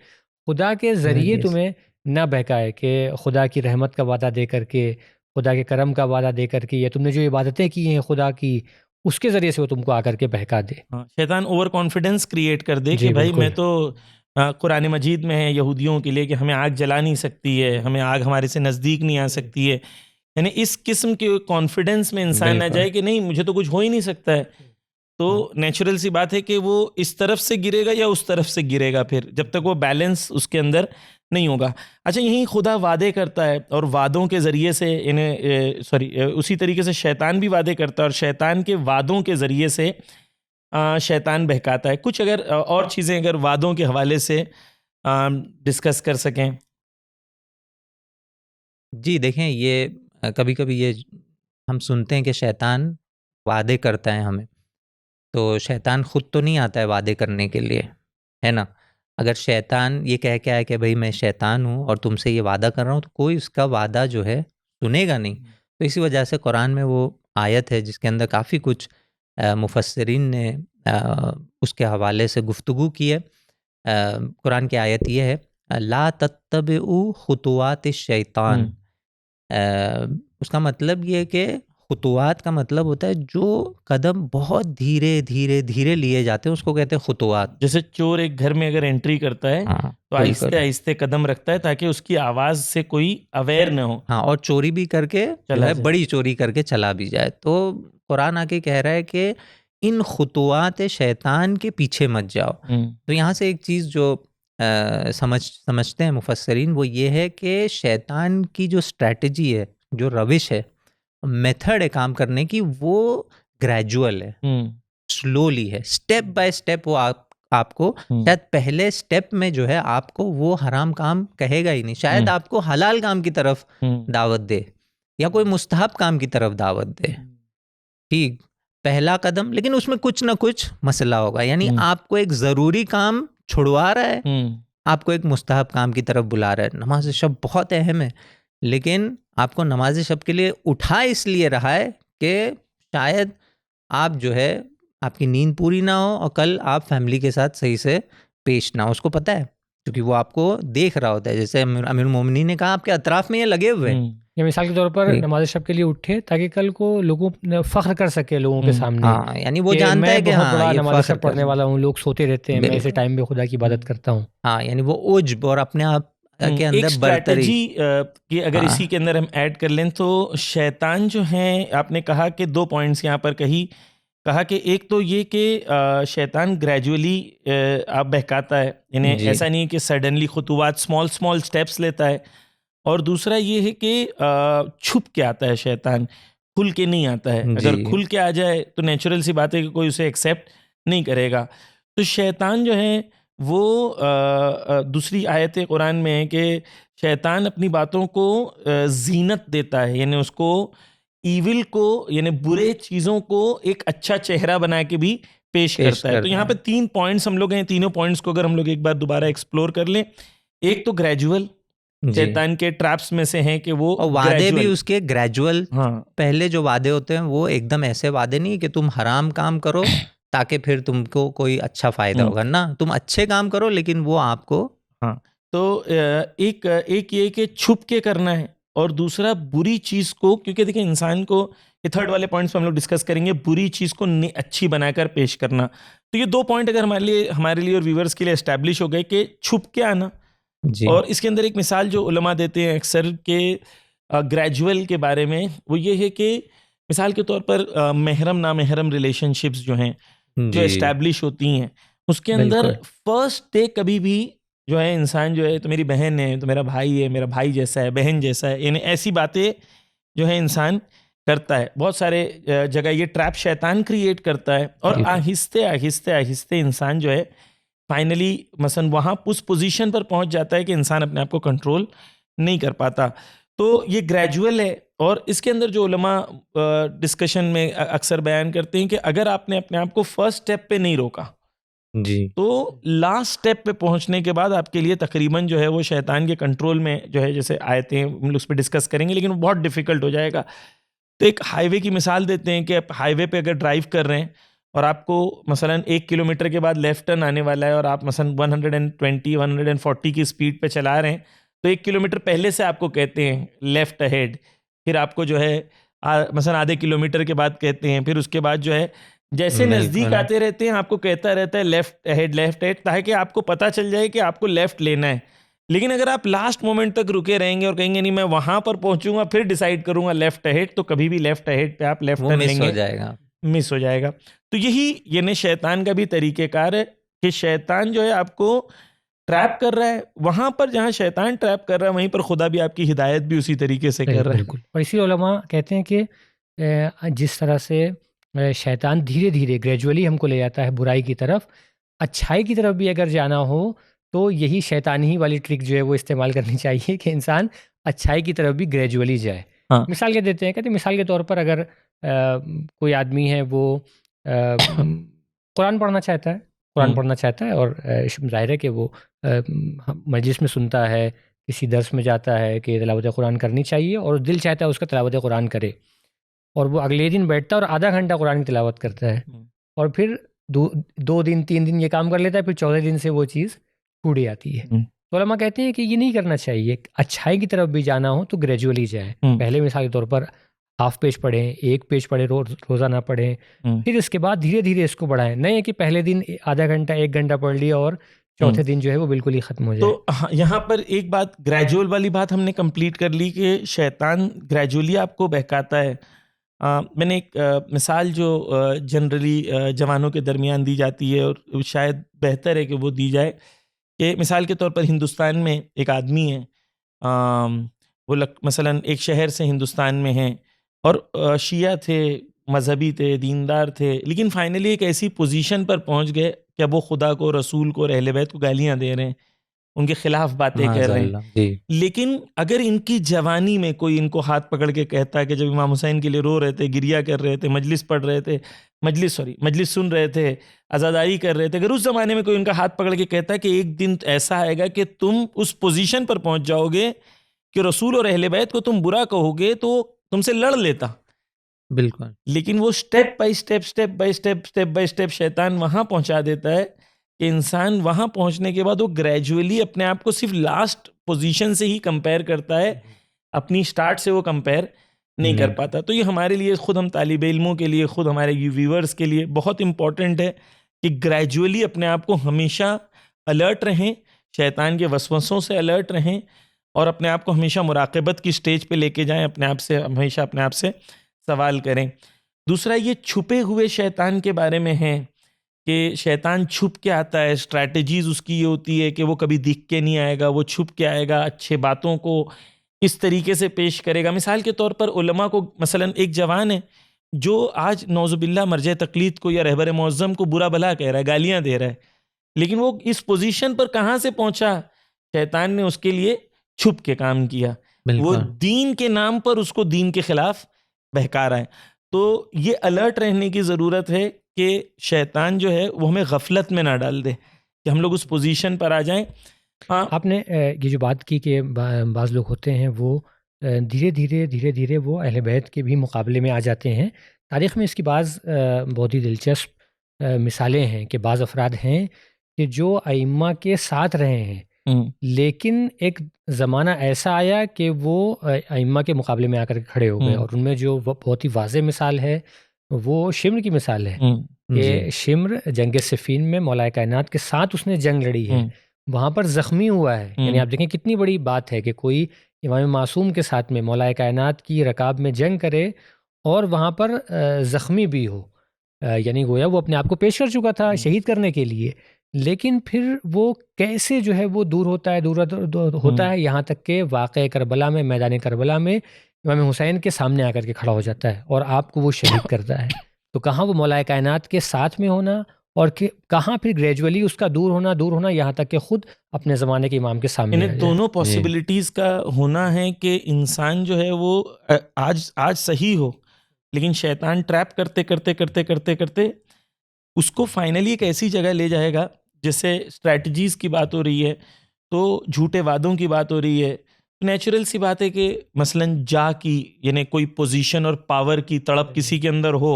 खुदा के ज़रिए तुम्हें ना बहकाए, कि खुदा की रहमत का वादा दे करके, खुदा के करम का वादा दे करके, या तुमने जो इबादतें की हैं खुदा की, उसके ज़रिए से वो तुमको आकर के बहका दे। शैतान ओवर कॉन्फिडेंस क्रिएट कर दे कि भाई मैं तो कुरान मजीद में है यहूदियों के लिए कि हमें आग जला नहीं सकती है, हमें आग हमारे से नज़दीक नहीं आ सकती है। यानी इस किस्म के कॉन्फिडेंस में इंसान आ जाए कि नहीं मुझे तो कुछ हो ही नहीं सकता है, तो नेचुरल सी बात है कि वो इस तरफ से गिरेगा या उस तरफ से गिरेगा, फिर जब तक वो बैलेंस उसके अंदर नहीं होगा। अच्छा, यही खुदा वादे करता है और वादों के ज़रिए से इन्हें उसी तरीके से शैतान भी वादे करता है और शैतान के वादों के ज़रिए से शैतान बहकाता है। कुछ अगर और चीज़ें अगर वादों के हवाले से डिस्कस कर सकें। जी देखें, ये कभी-कभी ये हम सुनते हैं कि शैतान वादे करता है हमें, तो शैतान खुद तो नहीं आता है वादे करने के लिए, है ना? अगर शैतान ये कह के आए कि भाई मैं शैतान हूँ और तुमसे ये वादा कर रहा हूँ, तो कोई उसका वादा जो है सुनेगा नहीं। तो इसी वजह से कुरान में वो आयत है जिसके अंदर काफ़ी कुछ मुफस्सिरीन ने उसके हवाले से गुफ्तगू की है। कुरान की आयत ये है, ला तत्तबिउ खुतुवात शैतान। उसका मतलब ये है कि खुतुवात का मतलब होता है जो कदम बहुत धीरे धीरे धीरे लिए जाते हैं, उसको कहते हैं खुतुवात। जैसे चोर एक घर में अगर एंट्री करता है हाँ, तो आहिस्ते आहिस्ते कदम रखता है ताकि उसकी आवाज़ से कोई अवेयर न हो। हाँ, और चोरी भी करके जो चला है जाए। बड़ी चोरी करके चला भी जाए। तो कुरान आके कह रहा है कि इन खुतुवात शैतान के पीछे मत जाओ। तो यहाँ से एक चीज़ जो समझते हैं मुफस्सरीन, वो ये है कि शैतान की जो स्ट्रैटेजी है, जो रविश है, मेथड है काम करने की, वो ग्रेजुअल है, स्लोली है, स्टेप बाय स्टेप। वो आपको शायद पहले स्टेप में जो है आपको वो हराम काम कहेगा ही नहीं, शायद आपको हलाल काम की तरफ दावत दे या कोई मुस्तहब काम की तरफ दावत दे। ठीक, पहला कदम, लेकिन उसमें कुछ ना कुछ मसला होगा। यानी आपको एक ज़रूरी काम छुड़वा रहा है, आपको एक मुस्तहब काम की तरफ बुला रहा है। नमाज शब बहुत अहम है, लेकिन आपको नमाज शब के लिए उठा इसलिए रहा है कि शायद आप जो है आपकी नींद पूरी ना हो और कल आप फैमिली के साथ सही से पेश ना हो। उसको पता है, क्योंकि वो आपको देख रहा होता है। जैसे अमीरुल मोमिनीन ने कहा, आपके अतराफ में ये लगे हुए हैं। या मिसाल के तौर पर नमाज शब के लिए उठे ताकि कल को लोगों फ़ख्र कर सके लोगों के सामने। हाँ, यानी वो जानता है कि बहुत हाँ, बड़ा ये नमाज शब फ़ख्र पढ़ने वाला हूँ, लोग सोते रहते हैं, मैं इसे टाइम पे खुदा की इबादत करता हूँ। हाँ, यानी वो उज्ब और अपने आप के एक अंदर बरतरी। स्ट्रैटेजी कि अगर इसी के अंदर हम ऐड कर लें तो शैतान जो है, आपने कहा कि 2 पॉइंट्स यहाँ पर कहा कि एक तो ये कि शैतान ग्रेजुअली आप बहकाता है, इन्हें ऐसा नहीं है कि सडनली खुतुवात स्मॉल स्टेप्स लेता है। और दूसरा ये है कि छुप के आता है शैतान, खुल के नहीं आता है। अगर खुल के आ जाए तो नेचुरल सी बात है कि कोई उसे एक्सेप्ट नहीं करेगा। तो शैतान जो है वो दूसरी आयत कुरान में है कि शैतान अपनी बातों को जीनत देता है, यानी उसको ईविल को, यानी बुरे चीज़ों को एक अच्छा चेहरा बना के भी पेश करता है। तो यहाँ पे 3 पॉइंट्स हम लोग हैं, तीनों पॉइंट्स को अगर हम लोग एक बार दोबारा एक्सप्लोर कर लें, एक तो ग्रेजुअल शैतान के ट्रैप्स में से हैं कि वो और वादे भी उसके ग्रेजुअल। हाँ, पहले जो वादे होते हैं वो एकदम ऐसे वादे नहीं कि तुम हराम काम करो ताकि फिर तुमको कोई अच्छा फायदा होगा ना, तुम अच्छे काम करो लेकिन वो आपको। हाँ, तो एक ये कि छुप के करना है और दूसरा बुरी चीज़ को, क्योंकि देखिए इंसान को, ये थर्ड वाले पॉइंट्स पे हम लोग डिस्कस करेंगे, बुरी चीज़ को अच्छी बनाकर पेश करना। तो ये 2 पॉइंट अगर हमारे लिए और व्यूवर्स के लिए एस्टैब्लिश हो गए कि छुप के आना। और इसके अंदर एक मिसाल जो उलमा देते हैं अक्सर के ग्रेजुअल के बारे में, वो ये है कि मिसाल के तौर पर महरम नामहरम रिलेशनशिप्स जो हैं, जो एस्टैब्लिश होती हैं, उसके अंदर फर्स्ट डे कभी भी जो है इंसान जो है, तो मेरी बहन है, तो मेरा भाई है, मेरा भाई जैसा है, बहन जैसा है, यानी ऐसी बातें जो है इंसान करता है। बहुत सारे जगह ये ट्रैप शैतान क्रिएट करता है और आहिस्ते आहिस्ते आहिस्ते इंसान जो है फाइनली मसलन वहाँ उस पोजीशन पर पहुँच जाता है कि इंसान अपने आप को कंट्रोल नहीं कर पाता। तो ये ग्रेजुअल है। और इसके अंदर जो उलमा डिस्कशन में अक्सर बयान करते हैं कि अगर आपने अपने आप को फर्स्ट स्टेप पे नहीं रोका जी, तो लास्ट स्टेप पे पहुंचने के बाद आपके लिए तकरीबन जो है वो शैतान के कंट्रोल में जो है, जैसे आयते हैं हम उस पर डिस्कस करेंगे, लेकिन वो बहुत डिफिकल्ट हो जाएगा। तो एक हाईवे की मिसाल देते हैं कि आप हाईवे पे अगर ड्राइव कर रहे हैं और आपको मसलन 1 किलोमीटर के बाद लेफ्ट टर्न आने वाला है और आप मसलन 120-140 की स्पीड पे चला रहे हैं, तो 1 किलोमीटर पहले से आपको कहते हैं लेफ्ट अहेड, फिर आपको जो है मसलन आधे किलोमीटर के बाद कहते हैं, फिर उसके बाद जो है जैसे नज़दीक आते रहते हैं आपको कहता रहता है लेफ्ट अहेड, ताकि आपको पता चल जाए कि आपको लेफ्ट लेना है। लेकिन अगर आप लास्ट मोमेंट तक रुके रहेंगे और कहेंगे नहीं मैं वहां पर पहुंचूंगा फिर डिसाइड करूंगा लेफ्ट अहेड, तो कभी भी लेफ्ट अहेड पे आप लेफ्ट टर्न लेंगे हो जाएगा, मिस हो जाएगा। तो यही यानी शैतान का भी तरीक़ेकार है कि शैतान जो है आपको ट्रैप कर रहा है, वहाँ पर जहाँ शैतान ट्रैप कर रहा है वहीं पर खुदा भी आपकी हिदायत भी उसी तरीके से कर रहा है। बिल्कुल। और इसी उलमा कहते हैं कि जिस तरह से शैतान धीरे-धीरे ग्रेजुअली हमको ले जाता है बुराई की तरफ, अच्छाई की तरफ भी अगर जाना हो तो यही शैतानी ही वाली ट्रिक जो है वो इस्तेमाल करनी चाहिए कि इंसान अच्छाई की तरफ भी ग्रेजुअली जाए। हाँ। मिसाल के देते हैं, कहते हैं मिसाल के तौर पर अगर कोई आदमी है वो कुरान पढ़ना चाहता है, कुरान पढ़ना चाहता है और ज़ाहिर है कि वो मजलिस में सुनता है, किसी दर्स में जाता है कि तिलावत कुरान करनी चाहिए और दिल चाहता है उसका तिलावत कुरान करे, और वो अगले दिन बैठता है और आधा घंटा कुरान की तिलावत करता है और फिर 2 दिन 3 दिन ये काम कर लेता है, फिर 14 दिन से वो चीज़ छूट जाती है। तो उलमा कहते हैं कि ये नहीं करना चाहिए, अच्छाई की तरफ भी जाना हो तो ग्रेजुअली जाए। पहले मिसाल के तौर पर हाफ पेज पढ़ें, 1 पेज पढ़ें, रोज़ाना पढ़ें, फिर इसके बाद धीरे धीरे इसको बढ़ाएं। नहीं है कि पहले दिन आधा घंटा 1 घंटा पढ़ लिया और चौथे दिन जो है वो बिल्कुल ही ख़त्म हो जाए। तो यहाँ पर एक बात ग्रेजुअल वाली बात हमने कंप्लीट कर ली कि शैतान ग्रेजुअली आपको बहकाता है। मैंने एक मिसाल जो जनरली जवानों के दरमियान दी जाती है और शायद बेहतर है कि वो दी जाए, कि मिसाल के तौर पर हिंदुस्तान में एक आदमी है, वो मसलन एक शहर से हिंदुस्तान में है और शिया थे, मजहबी थे, दीनदार थे, लेकिन फाइनली एक ऐसी पोजीशन पर पहुंच गए कि अब वो खुदा को, रसूल को और अहले बैत को गालियां दे रहे हैं, उनके खिलाफ बातें कह रहे हैं। लेकिन अगर इनकी जवानी में कोई इनको हाथ पकड़ के कहता है कि जब इमाम हुसैन के लिए रो रहे थे, गिरिया कर रहे थे, मजलिस पढ़ रहे थे, मजलिस सुन रहे थे, आज़ादारी कर रहे थे, अगर उस ज़माने में कोई उनका हाथ पकड़ के कहता है कि एक दिन ऐसा आएगा कि तुम उस पोजीशन पर पहुंच जाओगे कि रसूल और अहले बैत को तुम बुरा कहोगे, तो तुमसे लड़ लेता। बिल्कुल। लेकिन वो स्टेप बाय स्टेप शैतान वहाँ पहुँचा देता है कि इंसान वहाँ पहुँचने के बाद वो ग्रेजुअली अपने आप को सिर्फ लास्ट पोजीशन से ही कंपेयर करता है, अपनी स्टार्ट से वो कंपेयर नहीं कर पाता। तो ये हमारे लिए, खुद हम तालिब इल्मों के लिए, खुद हमारे व्यूअर्स के लिए बहुत इंपॉर्टेंट है कि ग्रेजुअली अपने आप को हमेशा अलर्ट रहें, शैतान के वसवसों से अलर्ट रहें और अपने आप को हमेशा मुराक़बत की स्टेज पे लेके जाएं, अपने आप से हमेशा अपने आप से सवाल करें। दूसरा ये छुपे हुए शैतान के बारे में है कि शैतान छुप के आता है, स्ट्रैटेजीज उसकी ये होती है कि वो कभी दिख के नहीं आएगा, वो छुप के आएगा, अच्छे बातों को इस तरीके से पेश करेगा। मिसाल के तौर पर उलमा को, मसलन एक जवान है जो आज नौजुबिल्ला मर्जे तकलीद को या रहबर मुअज़्ज़म को बुरा भला कह रहा है, गालियां दे रहा है, लेकिन वो इस पोजीशन पर कहाँ से पहुंचा? शैतान ने उसके लिए छुप के काम किया, वो दीन के नाम पर उसको दीन के खिलाफ बहका रहा है। तो ये अलर्ट रहने की ज़रूरत है कि शैतान जो है वो हमें गफलत में ना डाल दे, कि हम लोग उस पोजीशन पर आ जाएं। आपने ये जो बात की कि बाज़ लोग होते हैं वो धीरे धीरे वो अहले बैत के भी मुकाबले में आ जाते हैं। तारीख़ में इसकी बाज़ बहुत ही दिलचस्प मिसालें हैं कि बाज़ अफराद हैं कि जो अइम्मा के साथ रहे हैं, लेकिन एक ज़माना ऐसा आया कि वो अइम्मा के मुकाबले में आकर खड़े हो गए, और उनमें जो बहुत ही वाज़ेह मिसाल है वो शिम्र की मिसाल है कि शिम्र जंग सिफ़ीन में मौलाए कायनात के साथ उसने जंग लड़ी है, वहाँ पर ज़ख्मी हुआ है। यानी आप देखें कितनी बड़ी बात है कि कोई इमाम मासूम के साथ में मौलाए कायनात की रकाब में जंग करे और वहाँ पर ज़ख्मी भी हो, यानी गोया वो अपने आप को पेश कर चुका था शहीद करने के लिए, लेकिन फिर वो कैसे जो है वो दूर होता है यहाँ तक कि वाक़े करबला में, मैदान करबला में इमाम हुसैन के सामने आकर के खड़ा हो जाता है और आपको वो शहीद करता है। तो कहाँ वो मौलाए कायनात के साथ में होना और कहाँ फिर ग्रेजुअली उसका दूर होना यहाँ तक कि खुद अपने ज़माने के इमाम के सामने। इन दोनों पॉसिबिलिटीज़ का होना है कि इंसान जो है वो आज सही हो, लेकिन शैतान ट्रैप करते उसको फाइनली एक ऐसी जगह ले जाएगा, जैसे स्ट्रैटेजीज़ की बात हो रही है तो झूठे वादों की बात हो रही है। नेचुरल सी बात है कि मसलन यानी कोई पोजीशन और पावर की तड़प किसी के अंदर हो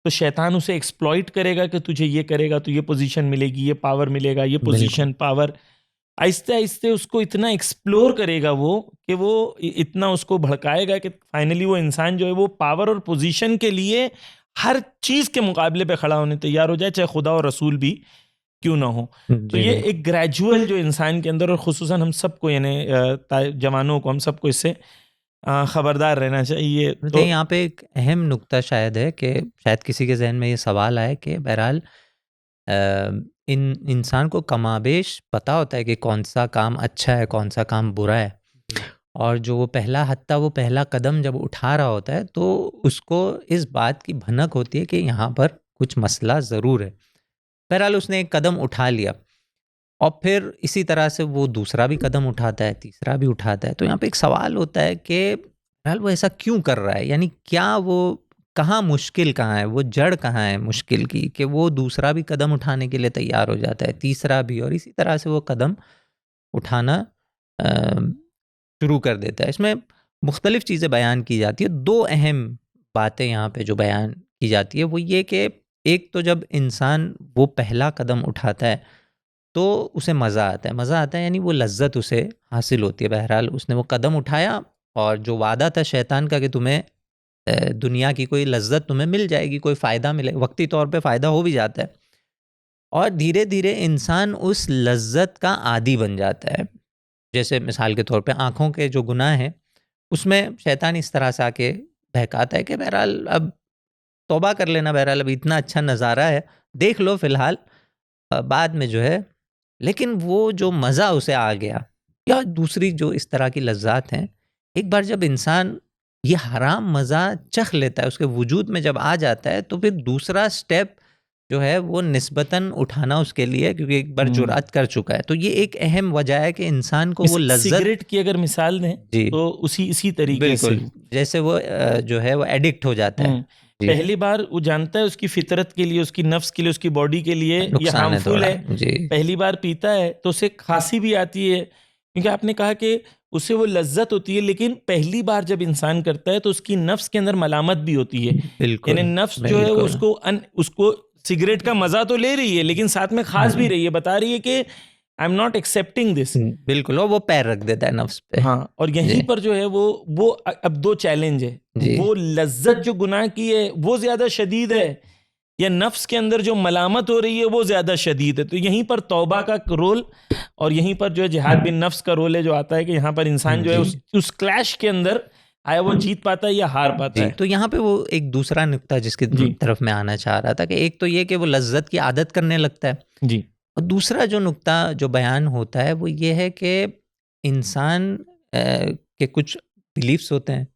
तो शैतान उसे एक्सप्लॉइट करेगा कि तुझे ये करेगा तो ये पोजीशन मिलेगी, ये पावर मिलेगा, ये पोजीशन पावर, आहिस्ते आहिस्ते उसको इतना एक्सप्लोर करेगा वो कि वो इतना उसको भड़काएगा कि फाइनली वो इंसान जो है वो पावर और पोजीशन के लिए हर चीज़ के मुकाबले पे खड़ा होने तैयार हो जाए, चाहे खुदा और रसूल भी क्यों ना हो। तो ये एक ग्रेजुअल जो इंसान के अंदर, और खुसूसन हम सबको यानी जवानों को, हम सबको इससे खबरदार रहना चाहिए। तो तो यहाँ पे एक अहम नुक्ता शायद है कि शायद किसी के जहन में ये सवाल आए कि बहरहाल इन इंसान को कमाबेश पता होता है कि कौन सा काम अच्छा है, कौन सा काम बुरा है, और जो वो पहला कदम जब उठा रहा होता है तो उसको इस बात की भनक होती है कि यहाँ पर कुछ मसला ज़रूर है। बहरहाल उसने एक कदम उठा लिया और फिर इसी तरह से वो दूसरा भी कदम उठाता है, तीसरा भी उठाता है। तो यहाँ पे एक सवाल होता है कि बहरहाल वो ऐसा क्यों कर रहा है, यानी क्या वो कहाँ मुश्किल कहाँ है, वो जड़ कहाँ है मुश्किल की कि वो दूसरा भी कदम उठाने के लिए तैयार हो जाता है, तीसरा भी, और इसी तरह से वो कदम उठाना शुरू कर देता है। इसमें मुख्तलिफ चीज़ें बयान की जाती है। दो अहम बातें यहाँ पे जो बयान की जाती है वो ये कि एक तो जब इंसान वो पहला कदम उठाता है तो उसे मज़ा आता है, यानी वो लज्जत उसे हासिल होती है। बहरहाल उसने वो कदम उठाया और जो वादा था शैतान का कि तुम्हें दुनिया की कोई लज्जत तुम्हें मिल जाएगी, कोई फ़ायदा मिले, वक्ती तौर पे फ़ायदा हो भी जाता है, और धीरे धीरे इंसान उस लज्जत का आदी बन जाता है। जैसे मिसाल के तौर पे आँखों के जो गुनाह हैं उसमें शैतान इस तरह से आके बहकाता है कि बहरहाल अब तौबा कर लेना, बहरहाल अब इतना अच्छा नज़ारा है, देख लो फ़िलहाल, बाद में जो है। लेकिन वो जो मज़ा उसे आ गया, या दूसरी जो इस तरह की लज्जात हैं, एक बार जब इंसान ये हराम मज़ा चख लेता है, उसके वजूद में जब आ जाता है, तो फिर दूसरा स्टेप जो है वो निस्बतन उठाना उसके लिए, क्योंकि एक बार जुरात कर चुका है। तो ये एक अहम वजह है कि इंसान को वो लज्जत, सिगरेट की अगर मिसाल दें जी तो इसी तरीके से बिल्कुल, जैसे वो जो है वो एडिक्ट हो जाता है। जी, पहली बार वो जानता है उसकी फितरत के लिए, उसकी नफ्स के लिए, उसकी बॉडी के लिए ये नुकसान है हार्मफुल थोड़ा। है। जी पहली बार पीता है तो उसे खांसी भी आती है, क्योंकि आपने कहा कि उसे वो लज्जत होती है। लेकिन पहली बार जब इंसान करता है तो उसकी नफ्स के अंदर मलामत भी होती है, बिल्कुल, यानी नफ्स जो है वो बिल्कुल। उसको सिगरेट का मजा तो ले रही है, लेकिन साथ में खास भी रही है, बता रही है कि I am not accepting this. बिल्कुल, और वो पैर रख देता है नफ्स पे। हाँ, और यहीं जी पर जो है वो अब दो चैलेंज है, जी वो लज्जत जो गुनाह की है वो ज्यादा शदीद है, या नफ्स के अंदर जो मलामत हो रही है वो ज्यादा शदीद है। तो यहीं पर तौबा का रोल, और यहीं पर जो है जिहाद बिन नफ्स का रोल है, जो आता है कि यहाँ पर इंसान जो है उस क्लैश के अंदर आया वो जीत पाता है या हार पाता जी। है। तो यहाँ पे वो एक दूसरा नुक्ता जिसकी जी तरफ मैं आना चाह रहा था कि एक तो ये कि वो लज्जत की आदत करने लगता है, जी और दूसरा जो नुक्ता जो बयान होता है वो ये है कि इंसान के कुछ बिलीफ्स होते हैं।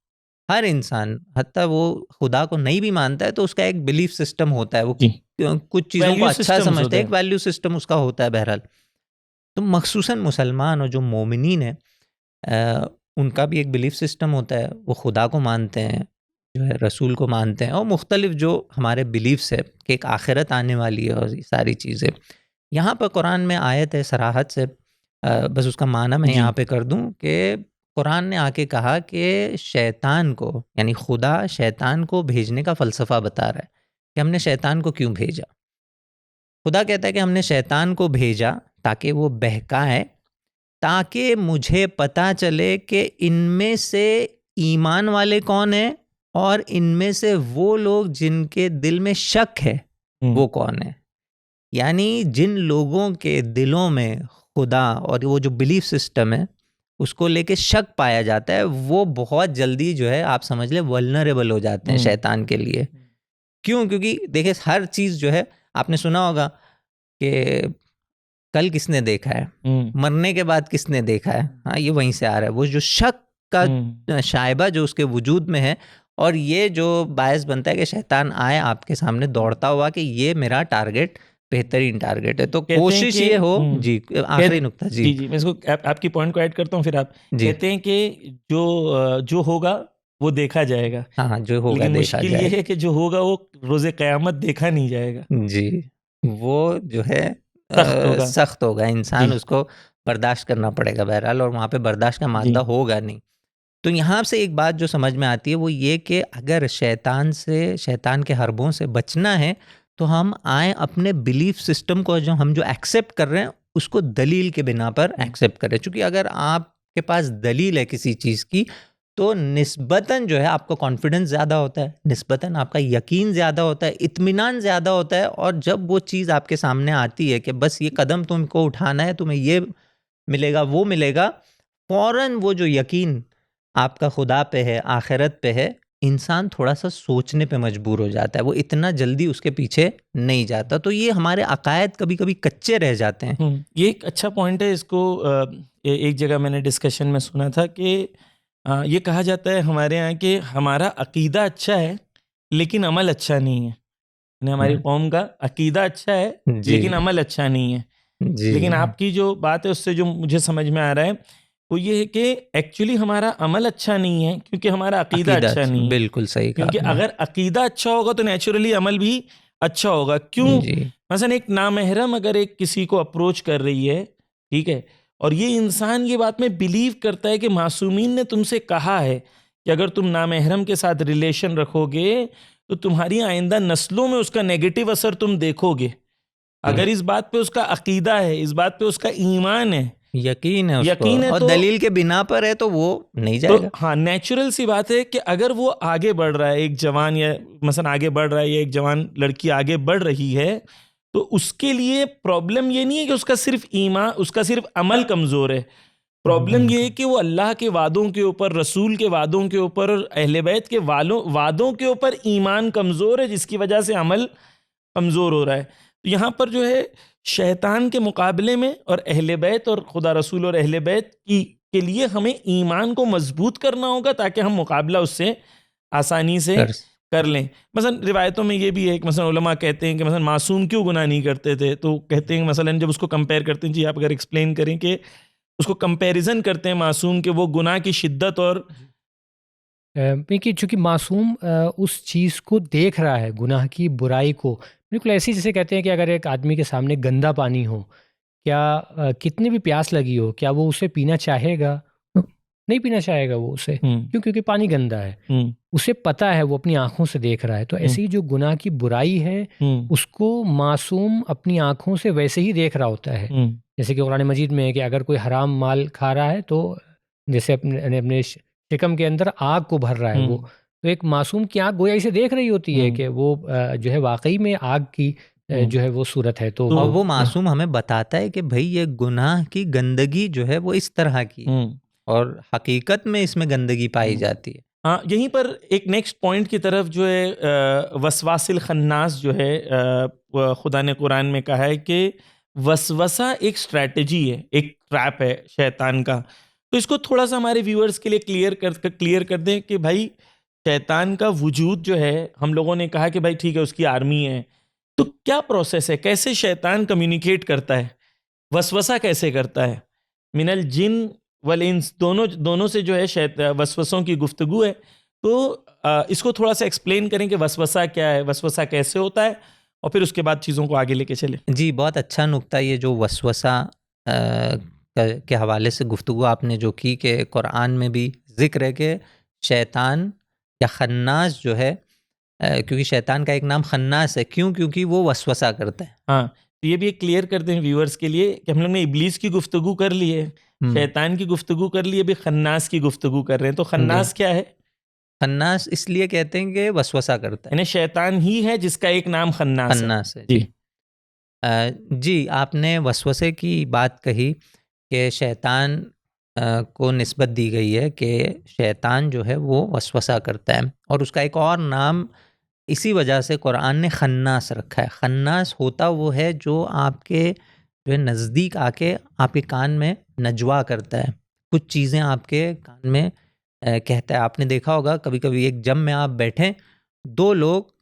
हर इंसान, हत्ता वो खुदा को नहीं भी मानता है तो उसका एक बिलीफ सिस्टम होता है, वो जी कुछ चीज़ों को वैल्यू अच्छा सिस्टम्स समझते होते हैं, एक हैं। वैल्यू सिस्टम उसका होता है। बहरहाल तो मखसूसन मुसलमान और जो मोमिनीन है, उनका भी एक बिलीफ सिस्टम होता है, वो खुदा को मानते हैं, जो है रसूल को मानते हैं, और मुख्तलिफ जो हमारे बिलीफ्स है कि एक आखिरत आने वाली है और ये सारी चीज़ें। यहाँ पर कुरान में आयत है सराहत से, बस उसका माना मैं जी यहाँ पे कर दूँ कि कुरान ने आके कहा कि शैतान को, यानी खुदा शैतान को भेजने का फ़लसफ़ा बता रहा है कि हमने शैतान को क्यों भेजा। खुदा कहता है कि हमने शैतान को भेजा ताकि वो बहकाए, ताकि मुझे पता चले कि इनमें से ईमान वाले कौन हैं और इनमें से वो लोग जिनके दिल में शक है वो कौन है। यानी जिन लोगों के दिलों में खुदा और वो जो बिलीफ सिस्टम है उसको लेके शक पाया जाता है, वो बहुत जल्दी जो है आप समझ ले वल्नरेबल हो जाते हैं शैतान के लिए। क्यों? क्योंकि देखिए हर चीज़ जो है, आपने सुना होगा कि कल किसने देखा है, मरने के बाद किसने देखा है। हाँ, ये वहीं से आ रहा है, वो जो शक का शायबा जो उसके वजूद में है, और ये जो बायस बनता है कि शैतान आए आपके सामने दौड़ता हुआ कि ये मेरा टारगेट बेहतरीन टारगेट है, तो कोशिश ये हो। जी आखिरी नुक्ता। जी जी मैं इसको आपकी पॉइंट को ऐड करता हूँ, फिर आप जी कहते हैं कि जो होगा वो देखा जाएगा, हाँ, जो होगा लेकिन देखा मुश्किल ये जाएगा। है कि जो होगा वो रोज़े क़यामत देखा नहीं जाएगा, जी, वो जो है सख्त होगा। सख्त होगा, इंसान जी उसको बर्दाश्त करना पड़ेगा बहरहाल, और वहाँ पे बर्दाश्त का जी मादा होगा नहीं। तो यहाँ से एक बात जो समझ में आती है वो ये कि अगर शैतान के हरबों से बचना है तो हम आए अपने बिलीफ सिस्टम को जो एक्सेप्ट कर रहे हैं उसको दलील के बिना पर एक्सेप्ट करें। क्योंकि अगर आपके पास दलील है किसी चीज़ की तो निस्बतन जो है आपका कॉन्फिडेंस ज़्यादा होता है, निस्बतन आपका यकीन ज़्यादा होता है, इत्मीनान ज़्यादा होता है, और जब वो चीज़ आपके सामने आती है कि बस ये कदम तुमको उठाना है, तुम्हें ये मिलेगा वो मिलेगा, फ़ौरन वो जो यकीन आपका खुदा पे है, आखिरत पे है, इंसान थोड़ा सा सोचने पे मजबूर हो जाता है, वो इतना जल्दी उसके पीछे नहीं जाता। तो ये हमारे अकायद कभी कभी कच्चे रह जाते हैं। ये एक अच्छा पॉइंट है। इसको एक जगह मैंने डिस्कशन में सुना था कि ये कहा जाता है हमारे यहाँ कि हमारा अकीदा अच्छा है लेकिन अमल अच्छा नहीं है। यानी हमारी कौम का अकीदा अच्छा है जी लेकिन अमल अच्छा नहीं है। जी लेकिन आपकी जो बात है उससे जो मुझे समझ में आ रहा है वो ये है कि एक्चुअली हमारा अमल अच्छा नहीं है क्योंकि हमारा अकीदा अकीदा अच्छा नहीं है। बिल्कुल सही कहा क्योंकि आपने। अगर अकीदा अच्छा होगा तो नेचुरली अमल भी अच्छा होगा। क्यों? जी मसलन एक नामहरम अगर एक किसी को अप्रोच कर रही है, ठीक है, और ये इंसान ये बात में बिलीव करता है कि मासूमीन ने तुमसे कहा है कि अगर तुम नामहरम के साथ रिलेशन रखोगे तो तुम्हारी आइंदा नस्लों में उसका नेगेटिव असर तुम देखोगे। अगर इस बात पे उसका अकीदा है, इस बात पे उसका ईमान है, यकीन है उसको, यकीन है और तो दलील के बिना पर है तो वो नहीं जाएगा। हाँ, नेचुरल सी बात है कि अगर वो आगे बढ़ रहा है, एक जवान या मसलन आगे बढ़ रहा है या एक जवान लड़की आगे बढ़ रही है, तो उसके लिए प्रॉब्लम ये नहीं है कि उसका सिर्फ ईमान, उसका सिर्फ अमल कमज़ोर है। प्रॉब्लम ये है कि वो अल्लाह के वादों के ऊपर, रसूल के वादों के ऊपर और अहले बैत के वादों के ऊपर ईमान कमज़ोर है, जिसकी वजह से अमल कमज़ोर हो रहा है। तो यहाँ पर जो है शैतान के मुकाबले में और अहले बैत और खुदा रसूल और अहले बैत के लिए हमें ईमान को मजबूत करना होगा ताकि हम मुकाबला उससे आसानी से कर लें। मसलन रिवायतों में ये भी है कि मसलन उलमा कहते हैं कि मसलन मासूम क्यों गुनाह नहीं करते थे, तो कहते हैं मसलन जब उसको कंपेयर करते हैं, जी आप अगर एक्सप्लेन करें कि उसको कंपैरिजन करते हैं मासूम के वो गुनाह की शिद्दत और क्योंकि चूँकि मासूम उस चीज़ को देख रहा है, गुनाह की बुराई को, बिल्कुल ऐसे ही जैसे कहते हैं कि अगर एक आदमी के सामने गंदा पानी हो, क्या कितनी भी प्यास लगी हो, क्या वो उसे पीना चाहेगा? नहीं पीना चाहेगा वो उसे। क्यों? क्योंकि पानी गंदा है। उसे पता है, वो अपनी आँखों से देख रहा है। तो ऐसे ही जो गुनाह की बुराई है, उसको मासूम अपनी आँखों से वैसे ही देख रहा होता है। जैसे कि कुरान मजीद में है कि अगर कोई हराम माल खा रहा है तो जैसे अपने शिकम के अंदर आग को भर रहा है वो, तो एक मासूम की आँख गोया इसे देख रही होती है कि वो जो है वाकई में आग की जो है वो सूरत है। तो और वो मासूम हमें बताता है कि भाई ये गुनाह की गंदगी जो है वो इस तरह की है और हकीकत में इसमें गंदगी पाई जाती है। हाँ, यहीं पर एक नेक्स्ट पॉइंट की तरफ जो है वसवासिल खन्नास जो है खुदा ने कुरान में कहा है कि वसवसा एक स्ट्रैटेजी है, एक ट्रैप है शैतान का। तो इसको थोड़ा सा हमारे व्यूअर्स के लिए क्लियर कर दें कि भाई शैतान का वजूद जो है, हम लोगों ने कहा कि भाई ठीक है उसकी आर्मी है, तो क्या प्रोसेस है, कैसे शैतान कम्युनिकेट करता है, वसवसा कैसे करता है। मिनल जिन वल इंस, दोनों से जो है वसवसों की गुफ्तगू है। तो इसको थोड़ा सा एक्सप्लेन करें कि वसवसा क्या है, वसवसा कैसे होता है, और फिर उसके बाद चीज़ों को आगे लेके चले। जी, बहुत अच्छा नुक्ता ये जो वसवसा के हवाले से गुफ्तगू आपने जो की कि कुरान में भी ज़िक्र है कि शैतान या खन्नास जो है, क्योंकि शैतान का एक नाम खन्नास है, क्यों? क्योंकि वो वसवसा करता है। हाँ, तो ये भी एक क्लियर कर दें व्यूअर्स के लिए कि हम लोग ने इब्लीस की गुफ्तगू कर ली है, शैतान की गुफ्तगू कर ली है, अभी खन्नास की गुफ्तगू कर रहे हैं। तो खन्नास क्या है? खन्नास इसलिए कहते हैं कि वसवसा करता है, यानी शैतान ही है जिसका एक नाम खन्नास है। जी। जी, आपने वसवसे की बात कही कि शैतान को निस्बत दी गई है कि शैतान जो है वो वसवसा करता है, और उसका एक और नाम इसी वजह से कुरान ने खन्नास रखा है। खन्नास होता वो है जो आपके जो है नज़दीक आके आपके कान में नजवा करता है, कुछ चीज़ें आपके कान में कहता है। आपने देखा होगा कभी कभी एक जम में आप बैठें, दो लोग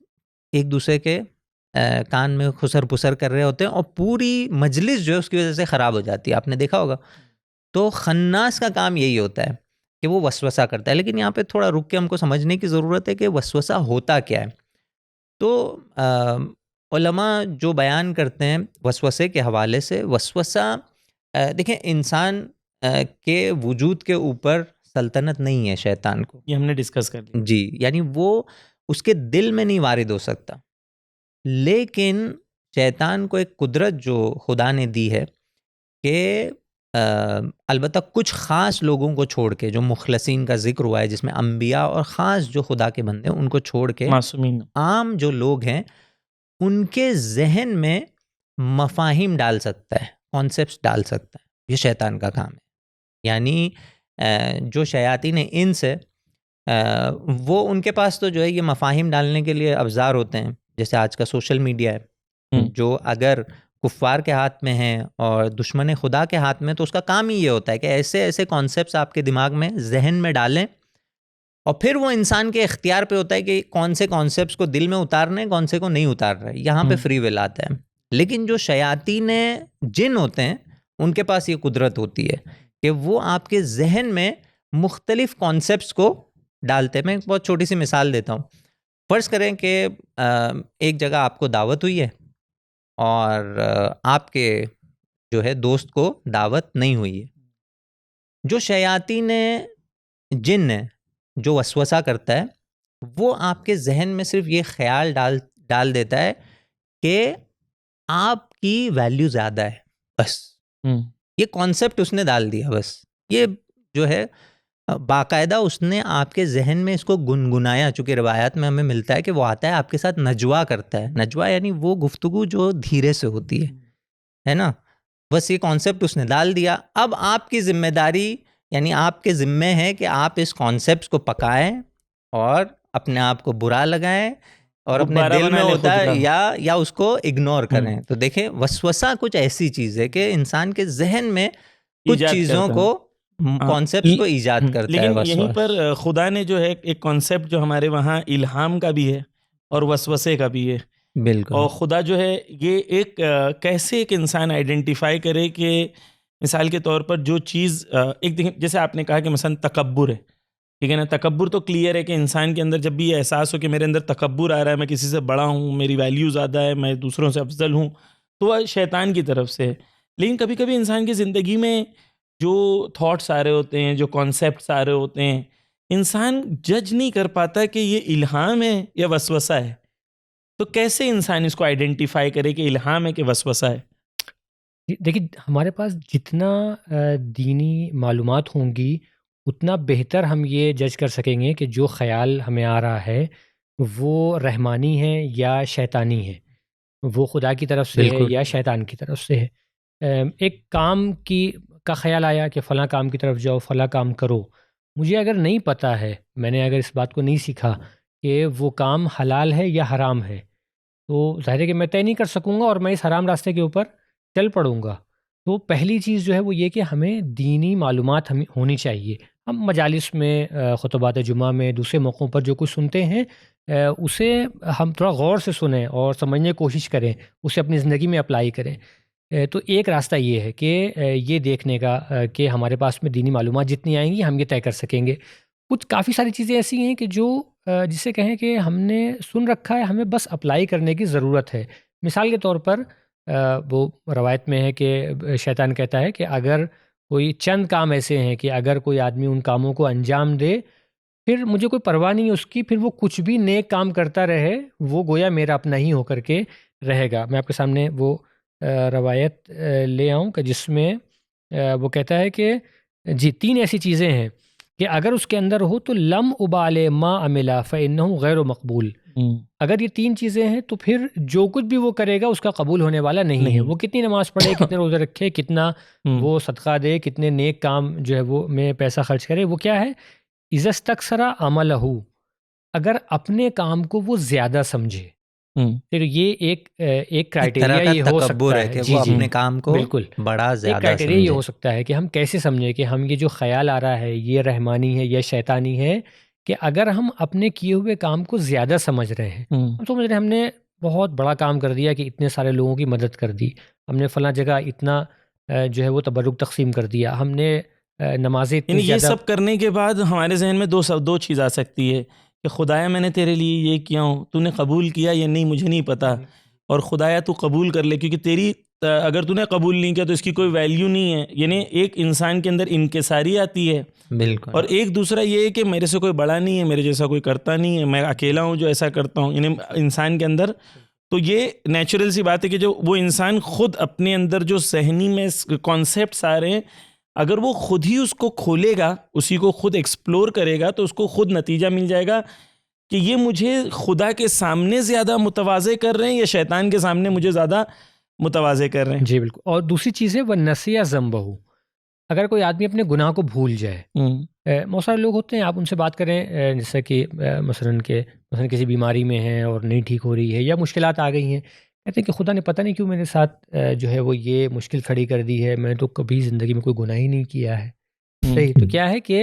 एक दूसरे के कान में खुसर पुसर कर रहे होते हैं और पूरी मजलिस जो है उसकी वजह से ख़राब हो जाती है, आपने देखा होगा। तो खन्नास का काम यही होता है कि वो वसवसा करता है। लेकिन यहाँ पे थोड़ा रुक के हमको समझने की ज़रूरत है कि वसवसा होता क्या है। तो उलमा जो बयान करते हैं वसवसे के हवाले से, वसवसा देखें इंसान के वजूद के ऊपर सल्तनत नहीं है शैतान को, ये हमने डिस्कस कर लिया। जी, यानी वो उसके दिल में नहीं वारिद हो सकता। लेकिन शैतान को एक कुदरत जो खुदा ने दी है कि अलबत्ता कुछ ख़ास लोगों को छोड़ के, जो मुखलसीन का जिक्र हुआ है जिसमें अंबिया और ख़ास जो खुदा के बंदे हैं उनको छोड़ के मासूमीन, आम जो लोग हैं उनके जहन में मफाहिम डाल सकता है, कॉन्सेप्ट्स डाल सकता है। ये शैतान का काम है। यानी जो शयातीन इंस है वो उनके पास तो जो है ये मफाहिम डालने के लिए अवजार होते हैं, जैसे आज का सोशल मीडिया है जो अगर कुफ़ार के हाथ में है और दुश्मन खुदा के हाथ में, तो उसका काम ही ये होता है कि ऐसे ऐसे कॉन्सेप्ट्स आपके दिमाग में, जहन में डालें, और फिर वो इंसान के इख्तियार पे होता है कि कौन से कॉन्सेप्ट्स को दिल में उतारने हैं, कौन से को नहीं उतार रहे। यहाँ पे फ्री विल आता है। लेकिन जो शयातीन जिन होते हैं उनके पास ये कुदरत होती है कि वो आपके जहन में मुख्तलिफ कॉन्सेप्ट्स को डालते हैं। मैं एक बहुत छोटी सी मिसाल देता हूँ। फ़र्ज़ करें कि एक जगह आपको दावत हुई है और आपके जो है दोस्त को दावत नहीं हुई है। जो शयातीन जिन है, जो वसवसा करता है, वो आपके जहन में सिर्फ ये ख्याल डाल देता है कि आपकी वैल्यू ज़्यादा है, बस ये कॉन्सेप्ट उसने डाल दिया। बस ये जो है बाकायदा उसने आपके जहन में इसको गुनगुनाया। चूँकि रिवायात में हमें मिलता है कि वो आता है आपके साथ नजवा करता है। नजवा यानी वो गुफ्तगू जो धीरे से होती है ना। बस ये कॉन्सेप्ट उसने डाल दिया। अब आपकी जिम्मेदारी यानी आपके ज़िम्मे है कि आप इस कॉन्सेप्ट को पकाएं और अपने आप को बुरा लगाएं और अपने दिल में होता है या उसको इग्नोर करें। तो देखें, वसवसा कुछ ऐसी चीज़ है कि इंसान के जहन में कुछ चीज़ों को, कॉन्सेप्ट्स को ईजाद करता है। लेकिन यहीं पर खुदा ने जो है एक कॉन्सेप्ट जो हमारे वहाँ इल्हाम का भी है और वसवसे का भी है। बिल्कुल। और खुदा जो है ये एक कैसे एक इंसान आइडेंटिफाई करे कि मिसाल के तौर पर जो चीज़ एक, जैसे आपने कहा कि मसलन तकब्बुर है, ठीक है ना। तकब्बुर तो क्लियर है कि इंसान के अंदर जब भी ये एहसास हो कि मेरे अंदर तकब्बुर आ रहा है, मैं किसी से बड़ा हूँ, मेरी वैल्यू ज़्यादा है, मैं दूसरों से अफजल हूँ, तो वह शैतान की तरफ से है। लेकिन कभी कभी इंसान की ज़िंदगी में जो थॉट्स आ रहे होते हैं, जो कॉन्सेप्ट्स आ रहे होते हैं, इंसान जज नहीं कर पाता कि ये इल्हाम है या वसवसा है। तो कैसे इंसान इसको आइडेंटिफाई करे कि इल्हाम है कि वसवसा है? देखिए, हमारे पास जितना दीनी मालूमात होंगी उतना बेहतर हम ये जज कर सकेंगे कि जो ख़याल हमें आ रहा है वो रहमानी है या शैतानी है, वो खुदा की तरफ से है या शैतान की तरफ से है। एक काम का ख्याल आया कि फ़लाँ काम की तरफ जाओ, फ़लाँ काम करो। मुझे अगर नहीं पता है, मैंने अगर इस बात को नहीं सीखा कि वो काम हलाल है या हराम है, तो ज़ाहिर है कि मैं तय नहीं कर सकूँगा और मैं इस हराम रास्ते के ऊपर चल पड़ूँगा। तो पहली चीज़ जो है वो ये कि हमें दीनी मालूमात हमें होनी चाहिए। हम मजालिस में, खुतबात जुमा में, दूसरे मौक़ों पर जो कुछ सुनते हैं उसे हम थोड़ा गौर से सुनें और समझने की कोशिश करें, उसे अपनी ज़िंदगी में अप्लाई करें। तो एक रास्ता ये है कि ये देखने का कि हमारे पास में दीनी मालूमात जितनी आएँगी हम ये तय कर सकेंगे। कुछ काफ़ी सारी चीज़ें ऐसी हैं कि जो जिसे कहें कि हमने सुन रखा है, हमें बस अप्लाई करने की ज़रूरत है। मिसाल के तौर पर वो रवायत में है कि शैतान कहता है कि अगर कोई चंद काम ऐसे हैं कि अगर कोई आदमी उन कामों को अंजाम दे, फिर मुझे कोई परवाह नहीं उसकी, फिर वो कुछ भी नेक काम करता रहे, वो गोया मेरा अपना ही होकर के रहेगा। मैं आपके सामने वो रवायत ले आऊँ कि जिसमें वो कहता है कि जी 3 ऐसी चीज़ें हैं कि अगर उसके अंदर हो तो लम उबाले मा अमिला फ़इन्नहु गैर मकबूल। अगर ये 3 चीज़ें हैं तो फिर जो कुछ भी वो करेगा उसका कबूल होने वाला नहीं है। वो कितनी नमाज़ पढ़े, कितने रोज़े रखे, कितना वो सदका दे, कितने नेक काम जो है वो में पैसा खर्च करे, वो क्या है, इज़स्तक्सरा अमलहू, अगर अपने काम को वो ज़्यादा समझे। फिर ये एक क्राइटेरिया ये हो सकता है कि वो अपने काम को बिल्कुल बड़ा ज़्यादा क्राइटेरिया ये हो सकता है कि हम कैसे समझें कि हम ये जो ख्याल आ रहा है ये रहमानी है या शैतानी है। कि अगर हम अपने किए हुए काम को ज़्यादा समझ रहे हैं, हम समझ रहे हैं हमने बहुत बड़ा काम कर दिया कि इतने सारे लोगों की मदद कर दी, हमने फ़लाँ जगह इतना जो है वो तबरुक तकसीम कर दिया, हमने नमाज़ें इतनी ये सब करने के बाद हमारे जहन में दो चीज़ आ सकती है कि खुदाया मैंने तेरे लिए ये किया हूँ, तूने कबूल किया या नहीं मुझे नहीं पता, और खुदाया तू कबूल कर ले, क्योंकि तेरी अगर तूने कबूल नहीं किया तो इसकी कोई वैल्यू नहीं है। यानी एक इंसान के अंदर इनकिसारी आती है। बिल्कुल। और एक दूसरा ये है कि मेरे से कोई बड़ा नहीं है, मेरे जैसा कोई करता नहीं है, मैं अकेला हूँ जो ऐसा करता हूँ, यानी इंसान के अंदर। तो ये नेचुरल सी बात है कि जो वो इंसान खुद अपने अंदर जो सहनी में कॉन्सेप्ट्स आ रहे हैं, अगर वो खुद ही उसको खोलेगा, उसी को खुद एक्सप्लोर करेगा, तो उसको खुद नतीजा मिल जाएगा कि ये मुझे खुदा के सामने ज़्यादा मुतवाज़े कर रहे हैं या शैतान के सामने मुझे ज़्यादा मुतवाज़े कर रहे हैं। जी बिल्कुल। और दूसरी चीज़ है वह नसिया ज़ंबहू, अगर कोई आदमी अपने गुनाह को भूल जाए, बहुत सारे लोग होते हैं, आप उनसे बात करें जैसे कि मसलन किसी बीमारी में है और नहीं ठीक हो रही है या मुश्किलात आ गई हैं, कहते हैं कि खुदा ने पता नहीं क्यों मेरे साथ जो है वो ये मुश्किल खड़ी कर दी है, मैंने तो कभी ज़िंदगी में कोई गुनाह ही नहीं किया है। सही, तो क्या है कि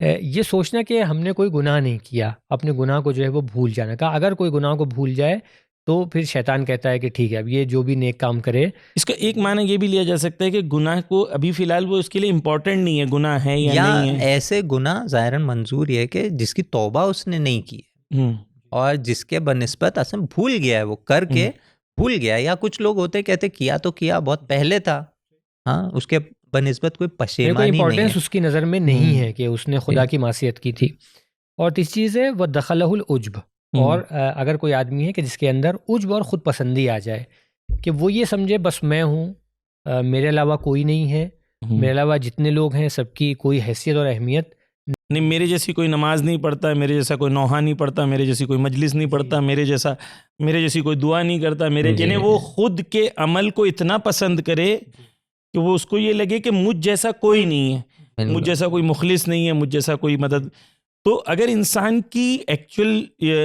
ये सोचना कि हमने कोई गुनाह नहीं किया, अपने गुनाह को जो है वो भूल जाना का। अगर कोई गुनाह को भूल जाए तो फिर शैतान कहता है कि ठीक है, अब ये जो भी नेक काम करे। इसका एक माना ये भी लिया जा सकता है कि गुनाह को अभी फिलहाल वो उसके लिए इम्पोर्टेंट नहीं है, गुनाह है या नहीं है। ऐसे गुनाह ज़ाहिरन मंजूर ये है कि जिसकी तौबा उसने नहीं की है और जिसके बनिस्बत असल भूल गया है, वो करके भूल गया। या कुछ लोग होते कहते किया तो किया, बहुत पहले था, हाँ, उसके बनिस्बत कोई पशेमानी नहीं है, उसकी नज़र में नहीं है कि उसने खुदा की मासियत की थी। और तीसरी चीज़ है वह दखलहुल उज्ब, और अगर कोई आदमी है कि जिसके अंदर उज्ब और ख़ुद पसंदी आ जाए, कि वो ये समझे बस मैं हूँ, मेरे अलावा कोई नहीं है, मेरे अलावा जितने लोग हैं सबकी कोई हैसियत और अहमियत नहीं, मेरे जैसी कोई नमाज नहीं पढ़ता, मेरे जैसा कोई नौहा नहीं पढ़ता, मेरे जैसी कोई मजलिस नहीं पढ़ता, मेरे जैसी कोई दुआ नहीं करता, यानी वो खुद के अमल को इतना पसंद करे कि वो उसको ये लगे कि मुझ जैसा कोई नहीं है, मुझ जैसा कोई मुखलिस नहीं है, मुझ जैसा कोई मदद। तो अगर इंसान की एक्चुअल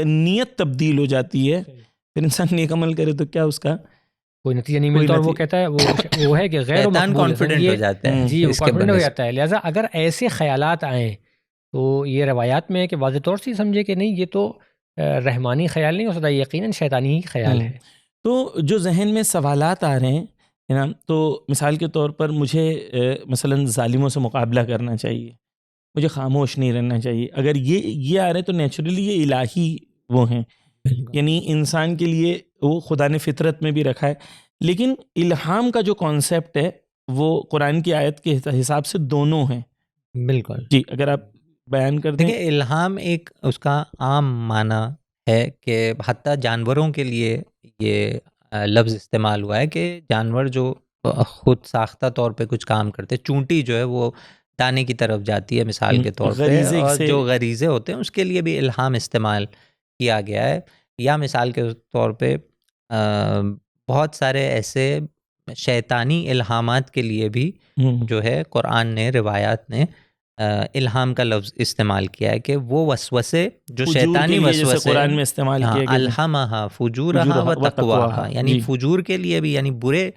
नीयत तब्दील हो जाती है, फिर इंसान नेक अमल करे तो क्या उसका कोई नतीजा नहीं मिलता, और वो कहता है वो है कि गैर कॉन्फिडेंट हो जाता है, जी, वो कॉन्फिडेंट हो जाता है। लिहाजा अगर ऐसे ख्यालात आएँ तो ये रवायात में है कि वाज़ेह तौर से समझे कि नहीं, ये तो रहमानी ख्याल नहीं हो सकता, यकीनन शैतानी ही ख्याल है। तो जो जहन में सवालात आ रहे हैं, है ना, तो मिसाल के तौर पर मुझे मसलन ज़ालिमों से मुकाबला करना चाहिए, मुझे खामोश नहीं रहना चाहिए, अगर ये आ रहे हैं तो नेचुरली ये इलाही वो हैं, यानी इंसान के लिए वो खुदा ने फितरत में भी रखा है। लेकिन इल्हाम का जो कॉन्सेप्ट है वो कुरान की आयत के हिसाब से दोनों हैं। बिल्कुल जी, अगर आप बयान कर दें। देखिए, इल्हाम एक उसका आम माना है कि हत्ता जानवरों के लिए ये लफ्ज़ इस्तेमाल हुआ है कि जानवर जो खुद साख्ता तौर पे कुछ काम करते, चूंटी जो है वो दाने की तरफ जाती है मिसाल के तौर पे, और जो गरीज़े होते हैं उसके लिए भी इल्हाम इस्तेमाल किया गया है। या मिसाल के तौर पे बहुत सारे ऐसे शैतानी इल्हामात के लिए भी जो है कुरान ने, रिवायात ने इल्हाम का लफ्ज़ इस्तेमाल किया है कि वो वसवसे जो शैतानी वसवसे कुरान में इस्तेमाल किया गया, अल्हमहा फुजूरहा व तक़वाहा, यानी फुजूर के लिए भी, यानी बुरे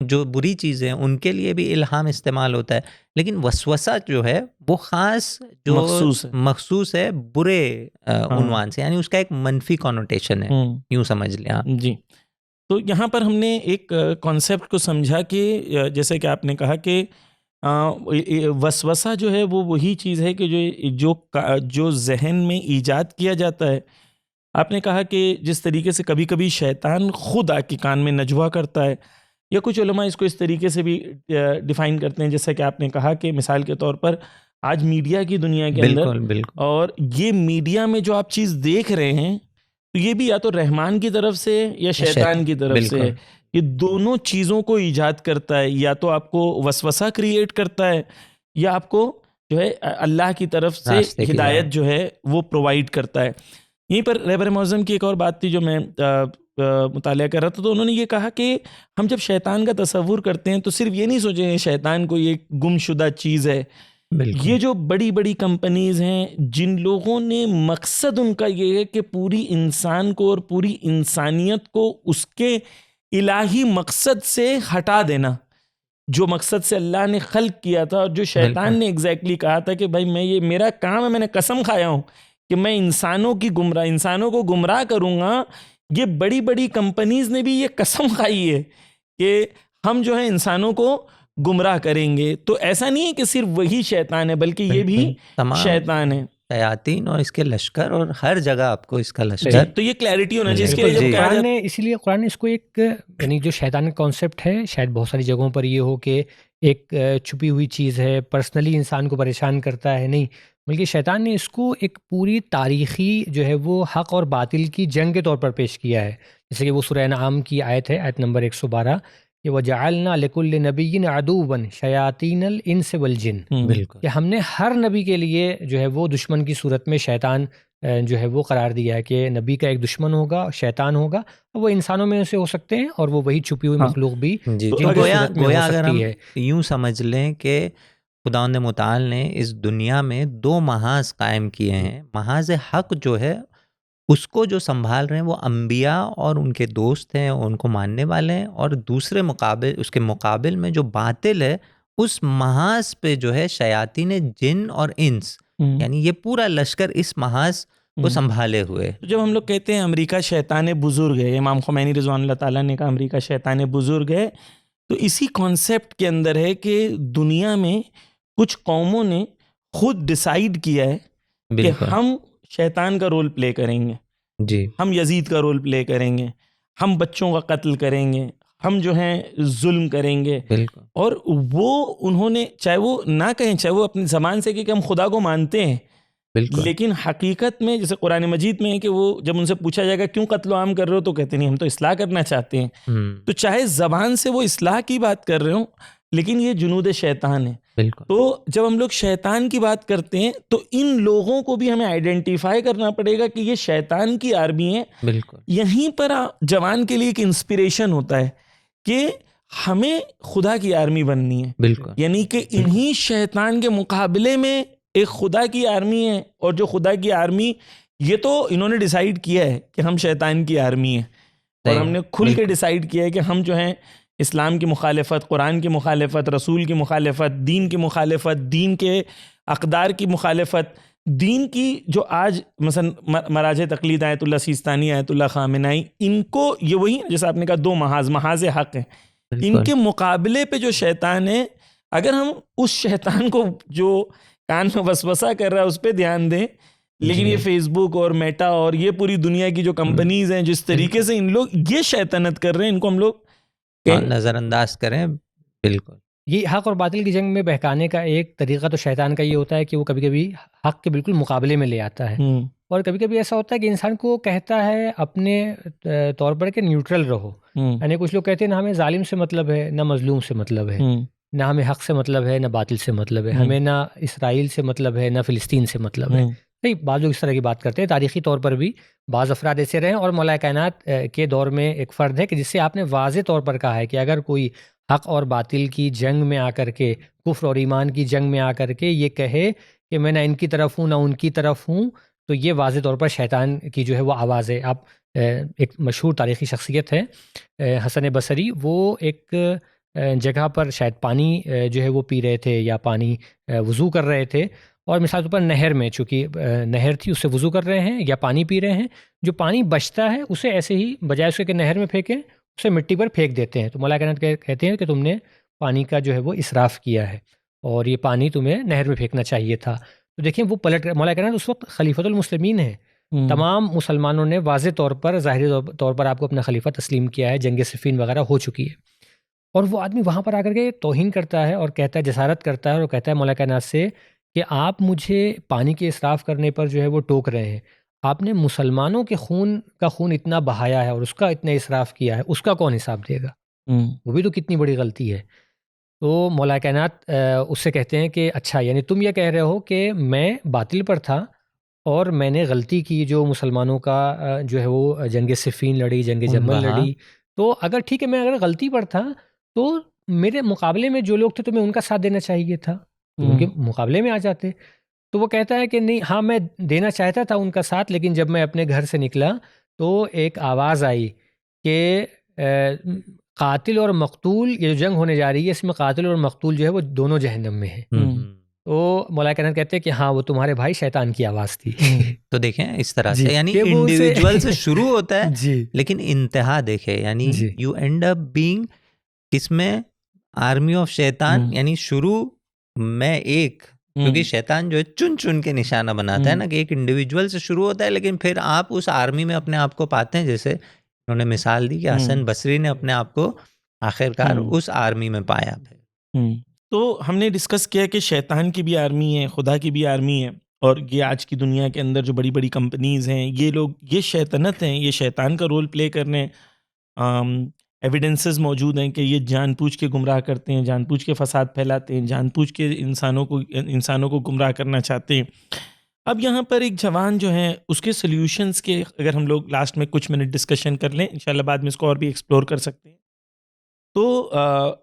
जो बुरी चीज़ें हैं उनके लिए भी इल्हाम इस्तेमाल होता है। लेकिन वसवसा जो है वो ख़ास जो मखसूस है बुरे उन्वान से, यानी उसका एक मनफी कॉनोटेशन है, यूँ समझ लें आप। जी, तो यहाँ पर हमने एक कॉन्सेप्ट को समझा कि जैसे कि आपने कहा कि वसवसा जो है वो वही चीज़ है कि जो जहन में ईजाद किया जाता है। आपने कहा कि जिस तरीके से कभी कभी शैतान खुद आके कान में नजवा करता है, या कुछ उलमा इसको इस तरीके से भी डिफ़ाइन करते हैं, जैसा कि आपने कहा कि मिसाल के तौर पर आज मीडिया की दुनिया के अंदर, और ये मीडिया में जो आप चीज़ देख रहे हैं तो ये भी या तो रहमान की तरफ से या शैतान की तरफ से है। ये दोनों चीज़ों को ईजाद करता है, या तो आपको वसवसा क्रिएट करता है या आपको जो है अल्लाह की तरफ से हिदायत जो है वो प्रोवाइड करता है। यहीं पर रहबर मौज़म की एक और बात थी जो मैं मुतालिया कर रहा था, तो उन्होंने ये कहा कि हम जब शैतान का तसव्वुर करते हैं तो सिर्फ ये नहीं सोचें शैतान कोई एक गुमशुदा चीज़ है। ये जो बड़ी बड़ी कंपनीज़ हैं, जिन लोगों ने मकसद उनका ये है कि पूरी इंसान को और पूरी इंसानियत को उसके इलाही मकसद से हटा देना, जो मकसद से अल्लाह ने खल्क किया था, और जो शैतान ने एग्जैक्टली कहा था कि भाई ये मेरा काम है, मैंने कसम खाया हूँ कि मैं इंसानों को गुमराह करूँगा। ये बड़ी बड़ी कंपनीज़ ने भी ये कसम खाई है कि हम जो है इंसानों को गुमराह करेंगे। तो ऐसा नहीं है कि सिर्फ वही शैतान है, बल्कि ये भी शैतान है, शयातीन और इसके लश्कर, और हर जगह आपको इसका लश्कर। तो ये क्लैरिटी होना चाहिए इसके लिए। इसीलिए कुरान ने इसको एक, यानी जो शैतान का कॉन्सेप्ट है, शायद बहुत सारी जगहों पर ये हो कि एक छुपी हुई चीज़ है, पर्सनली इंसान को परेशान करता है, नहीं, बल्कि शैतान ने इसको एक पूरी तारीख़ी जो है वो हक़ और बातिल की जंग के तौर पर पेश किया है। जैसे कि वो सूरह अनआम की आयत है, आयत नंबर 112, कि वजअलना लिकुल्लि नबिय्यिन अदुव्वन शयातीनल इंस वल जिन, कि हमने हर नबी के लिए जो है वो दुश्मन की सूरत में शैतान जो है वो करार दिया है कि नबी का एक दुश्मन होगा, शैतान होगा, वो इंसानों में से हो सकते हैं और वो वही छुपी हुई मखलूक भी गोया अगर हम यूँ समझ लें कि खुदावंद मुताल ने इस दुनिया में 2 महाज़ कायम किए हैं। महाज़ हक़ जो है उसको जो संभाल रहे हैं वो अंबिया और उनके दोस्त हैं, उनको मानने वाले हैं, और दूसरे उसके मुकाबिल में जो बातिल है उस महाज़ पे जो है शयातीन जिन और इंस, यानी ये पूरा लश्कर इस महाज़ को संभाले हुए। तो जब हम लोग कहते हैं अमेरिका शैतान बुजुर्ग है, इमाम खुमैनी रिज़वानुल्लाह ताला ने कहा अमेरिका शैतान बुजुर्ग है, तो इसी कॉन्सेप्ट के अंदर है कि दुनिया में कुछ कौमों ने खुद डिसाइड किया है कि हम शैतान का रोल प्ले करेंगे जी, हम यजीद का रोल प्ले करेंगे, हम बच्चों का कत्ल करेंगे, हम जो हैं जुल्म करेंगे। बिल्कुल। और वो उन्होंने चाहे वो ना कहें, चाहे वो अपनी ज़बान से कि हम खुदा को मानते हैं, बिल्कुल। लेकिन हकीकत में जैसे कुरान मजीद में है कि वो जब उनसे पूछा जाएगा क्यों कत्ल आम कर रहे हो, तो कहते नहीं हम तो इस्लाह करना चाहते हैं। तो चाहे ज़बान से वो इस्लाह की बात कर रहे हो, लेकिन ये जुनूद शैतान है। बिल्कुल। तो जब हम लोग शैतान की बात करते हैं तो इन लोगों को भी हमें आइडेंटिफाई करना पड़ेगा कि ये शैतान की आर्मी है। बिल्कुल। यहीं पर जवान के लिए एक इंस्पिरेशन होता है कि हमें खुदा की आर्मी बननी है। बिल्कुल। यानी कि इन्हीं शैतान के मुकाबले में एक खुदा की आर्मी है, और जो खुदा की आर्मी ये तो इन्होंने डिसाइड किया है कि हम शैतान की आर्मी है, और हमने खुल के डिसाइड किया है कि हम जो हैं इस्लाम की मुखालफत, कुरान की मुखालफत, रसूल की मुखालफत, दीन की मुखालफत, दीन के अक़दार की मुखालफत, दीन की जो आज मसलन मराज तक़लीद आयतुल्लाह सिस्तानी, आयतुल्लाह ख़ामेनाई, इनको ये वही जैसे आपने कहा 2 महाज़ हक़ हैं, इनके मुकाबले पे जो शैतान है, अगर हम उस शैतान को जो कान में वसवसा कर रहा है उस पर ध्यान दें, लेकिन ये फेसबुक और मेटा और ये पूरी दुनिया की जो कंपनीज हैं, जिस तरीके से इन लोग ये शैतानत कर रहे हैं, इनको हम लोग नज़रअंदाज करें। बिल्कुल। ये हक़ और बातिल की जंग में बहकाने का एक तरीका तो शैतान का ये होता है कि वो कभी कभी हक़ के बिल्कुल मुकाबले में ले आता है, और कभी कभी ऐसा होता है कि इंसान को कहता है अपने तौर पर कि न्यूट्रल रहो। यानी कुछ लोग कहते हैं ना हमें जालिम से मतलब है, ना मजलूम से मतलब है, ना हमें हक़ से मतलब है, ना बातिल से मतलब है, हमें ना इसराइल से मतलब है, ना फ़िलिस्तीन से मतलब है। नहीं, बाज़ लोग इस तरह की बात करते हैं। तारीख़ी तौर पर भी बाज़ अफराद ऐसे रहे, और मौला कायनात के दौर में एक फ़र्द है कि जिससे आपने वाज़े तौर पर कहा है कि अगर कोई हक़ और बातिल की जंग में आकर के, कुफ्र और ईमान की जंग में आकर के ये कहे कि मैं ना इनकी तरफ हूँ ना उनकी तरफ हूँ, तो ये वाज़े तौर पर शैतान की जो है वो आवाज़ है। आप एक मशहूर तारीख़ी शख्सियत है हसन बसरी, वो एक जगह पर शायद पानी जो है वो पी रहे थे या पानी वज़ू कर रहे थे, और मिसाल के तौर पर नहर में, चूँकि नहर थी उससे वज़ू कर रहे हैं या पानी पी रहे हैं, जो पानी बचता है उसे ऐसे ही बजाय उसके कि नहर में फेंकें, उसे मिट्टी पर फेंक देते हैं। तो मौला कायनात कहते हैं कि तुमने पानी का जो है वो इसराफ़ किया है, और ये पानी तुम्हें नहर में फेंकना चाहिए था। तो देखिए वो पलट, मौला कायनात उस वक्त खलीफतुल मुस्लिमीन है, तमाम मुसलमानों ने वाज़े तौर पर, ज़ाहिरी तौर पर आपको अपना खलीफा तस्लीम किया है, जंग सिफ़ीन वगैरह हो चुकी है, और वो आदमी वहाँ पर आकर के तौहीन करता है और कहता है, जसारत करता है और कहता है मौला कायनात से कि आप मुझे पानी के इसराफ़ करने पर जो है वो टोक रहे हैं, आपने मुसलमानों के खून इतना बहाया है और उसका इतना इसराफ़ किया है, उसका कौन हिसाब देगा? वो भी तो कितनी बड़ी गलती है। तो मौला कायनात उससे कहते हैं कि अच्छा, यानी तुम ये कह रहे हो कि मैं बातिल पर था और मैंने गलती की, जो मुसलमानों का जो है वो जंग सिफ़ीन लड़ी, जंग जमल लड़ी, तो अगर ठीक है मैं अगर गलती पर था तो मेरे मुकाबले में जो लोग थे तुम्हें उनका साथ देना चाहिए था, उनके मुकाबले में आ जाते। तो वो कहता है कि नहीं, हाँ मैं देना चाहता था उनका साथ, लेकिन जब मैं अपने घर से निकला तो एक आवाज़ आई कि कातिल और मकतूल, ये जो जंग होने जा रही है इसमें कातिल और मकतूल जो है वो दोनों जहन्नम में है। तो मौला कायनात कहते हैं कि हाँ वो तुम्हारे भाई शैतान की आवाज़ थी। तो देखें इस तरह से, यानी इंडिविजुअल से शुरू होता है लेकिन इंतहा देखे, यानी यू एंड अप बीइंग किसमें, आर्मी ऑफ शैतान। यानी शुरू में एक, क्योंकि शैतान जो है चुन चुन के निशाना बनाता है ना, कि एक इंडिविजुअल से शुरू होता है लेकिन फिर आप उस आर्मी में अपने आप को पाते हैं। जैसे उन्होंने मिसाल दी कि हसन बसरी ने अपने आप को आखिरकार उस आर्मी में पाया। तो हमने डिस्कस किया कि शैतान की भी आर्मी है, खुदा की भी आर्मी है, और ये आज की दुनिया के अंदर जो बड़ी बड़ी कंपनीज हैं, ये लोग ये शैतानत हैं, ये शैतान का रोल प्ले कर रहे हैं। एविडेंसेस मौजूद हैं कि ये जानबूझ के गुमराह करते हैं, जानबूझ के फसाद फैलाते हैं, जानबूझ के इंसानों को गुमराह करना चाहते हैं। अब यहाँ पर एक जवान जो है उसके सॉल्यूशंस के अगर हम लोग लास्ट में कुछ मिनट डिस्कशन कर लें, इंशाल्लाह बाद में इसको और भी एक्सप्लोर कर सकते हैं। तो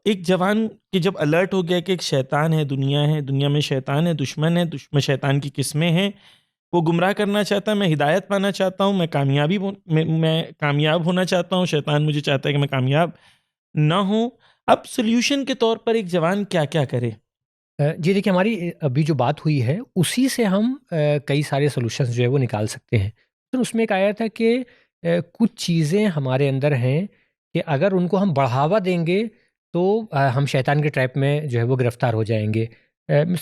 एक जवान कि जब अलर्ट हो गया कि एक शैतान है, दुनिया में शैतान है, दुश्मन शैतान की किस्में हैं, वो गुमराह करना चाहता है, मैं हिदायत पाना चाहता हूँ, मैं कामयाब होना चाहता हूँ, शैतान मुझे चाहता है कि मैं कामयाब ना हूँ। अब सॉल्यूशन के तौर पर एक जवान क्या-क्या करे? जी देखिए, हमारी अभी जो बात हुई है उसी से हम कई सारे सॉल्यूशंस जो है वो निकाल सकते हैं। तो उसमें एक आया था कि कुछ चीज़ें हमारे अंदर हैं कि अगर उनको हम बढ़ावा देंगे तो हम शैतान के ट्रैप में जो है वो गिरफ़्तार हो जाएँगे।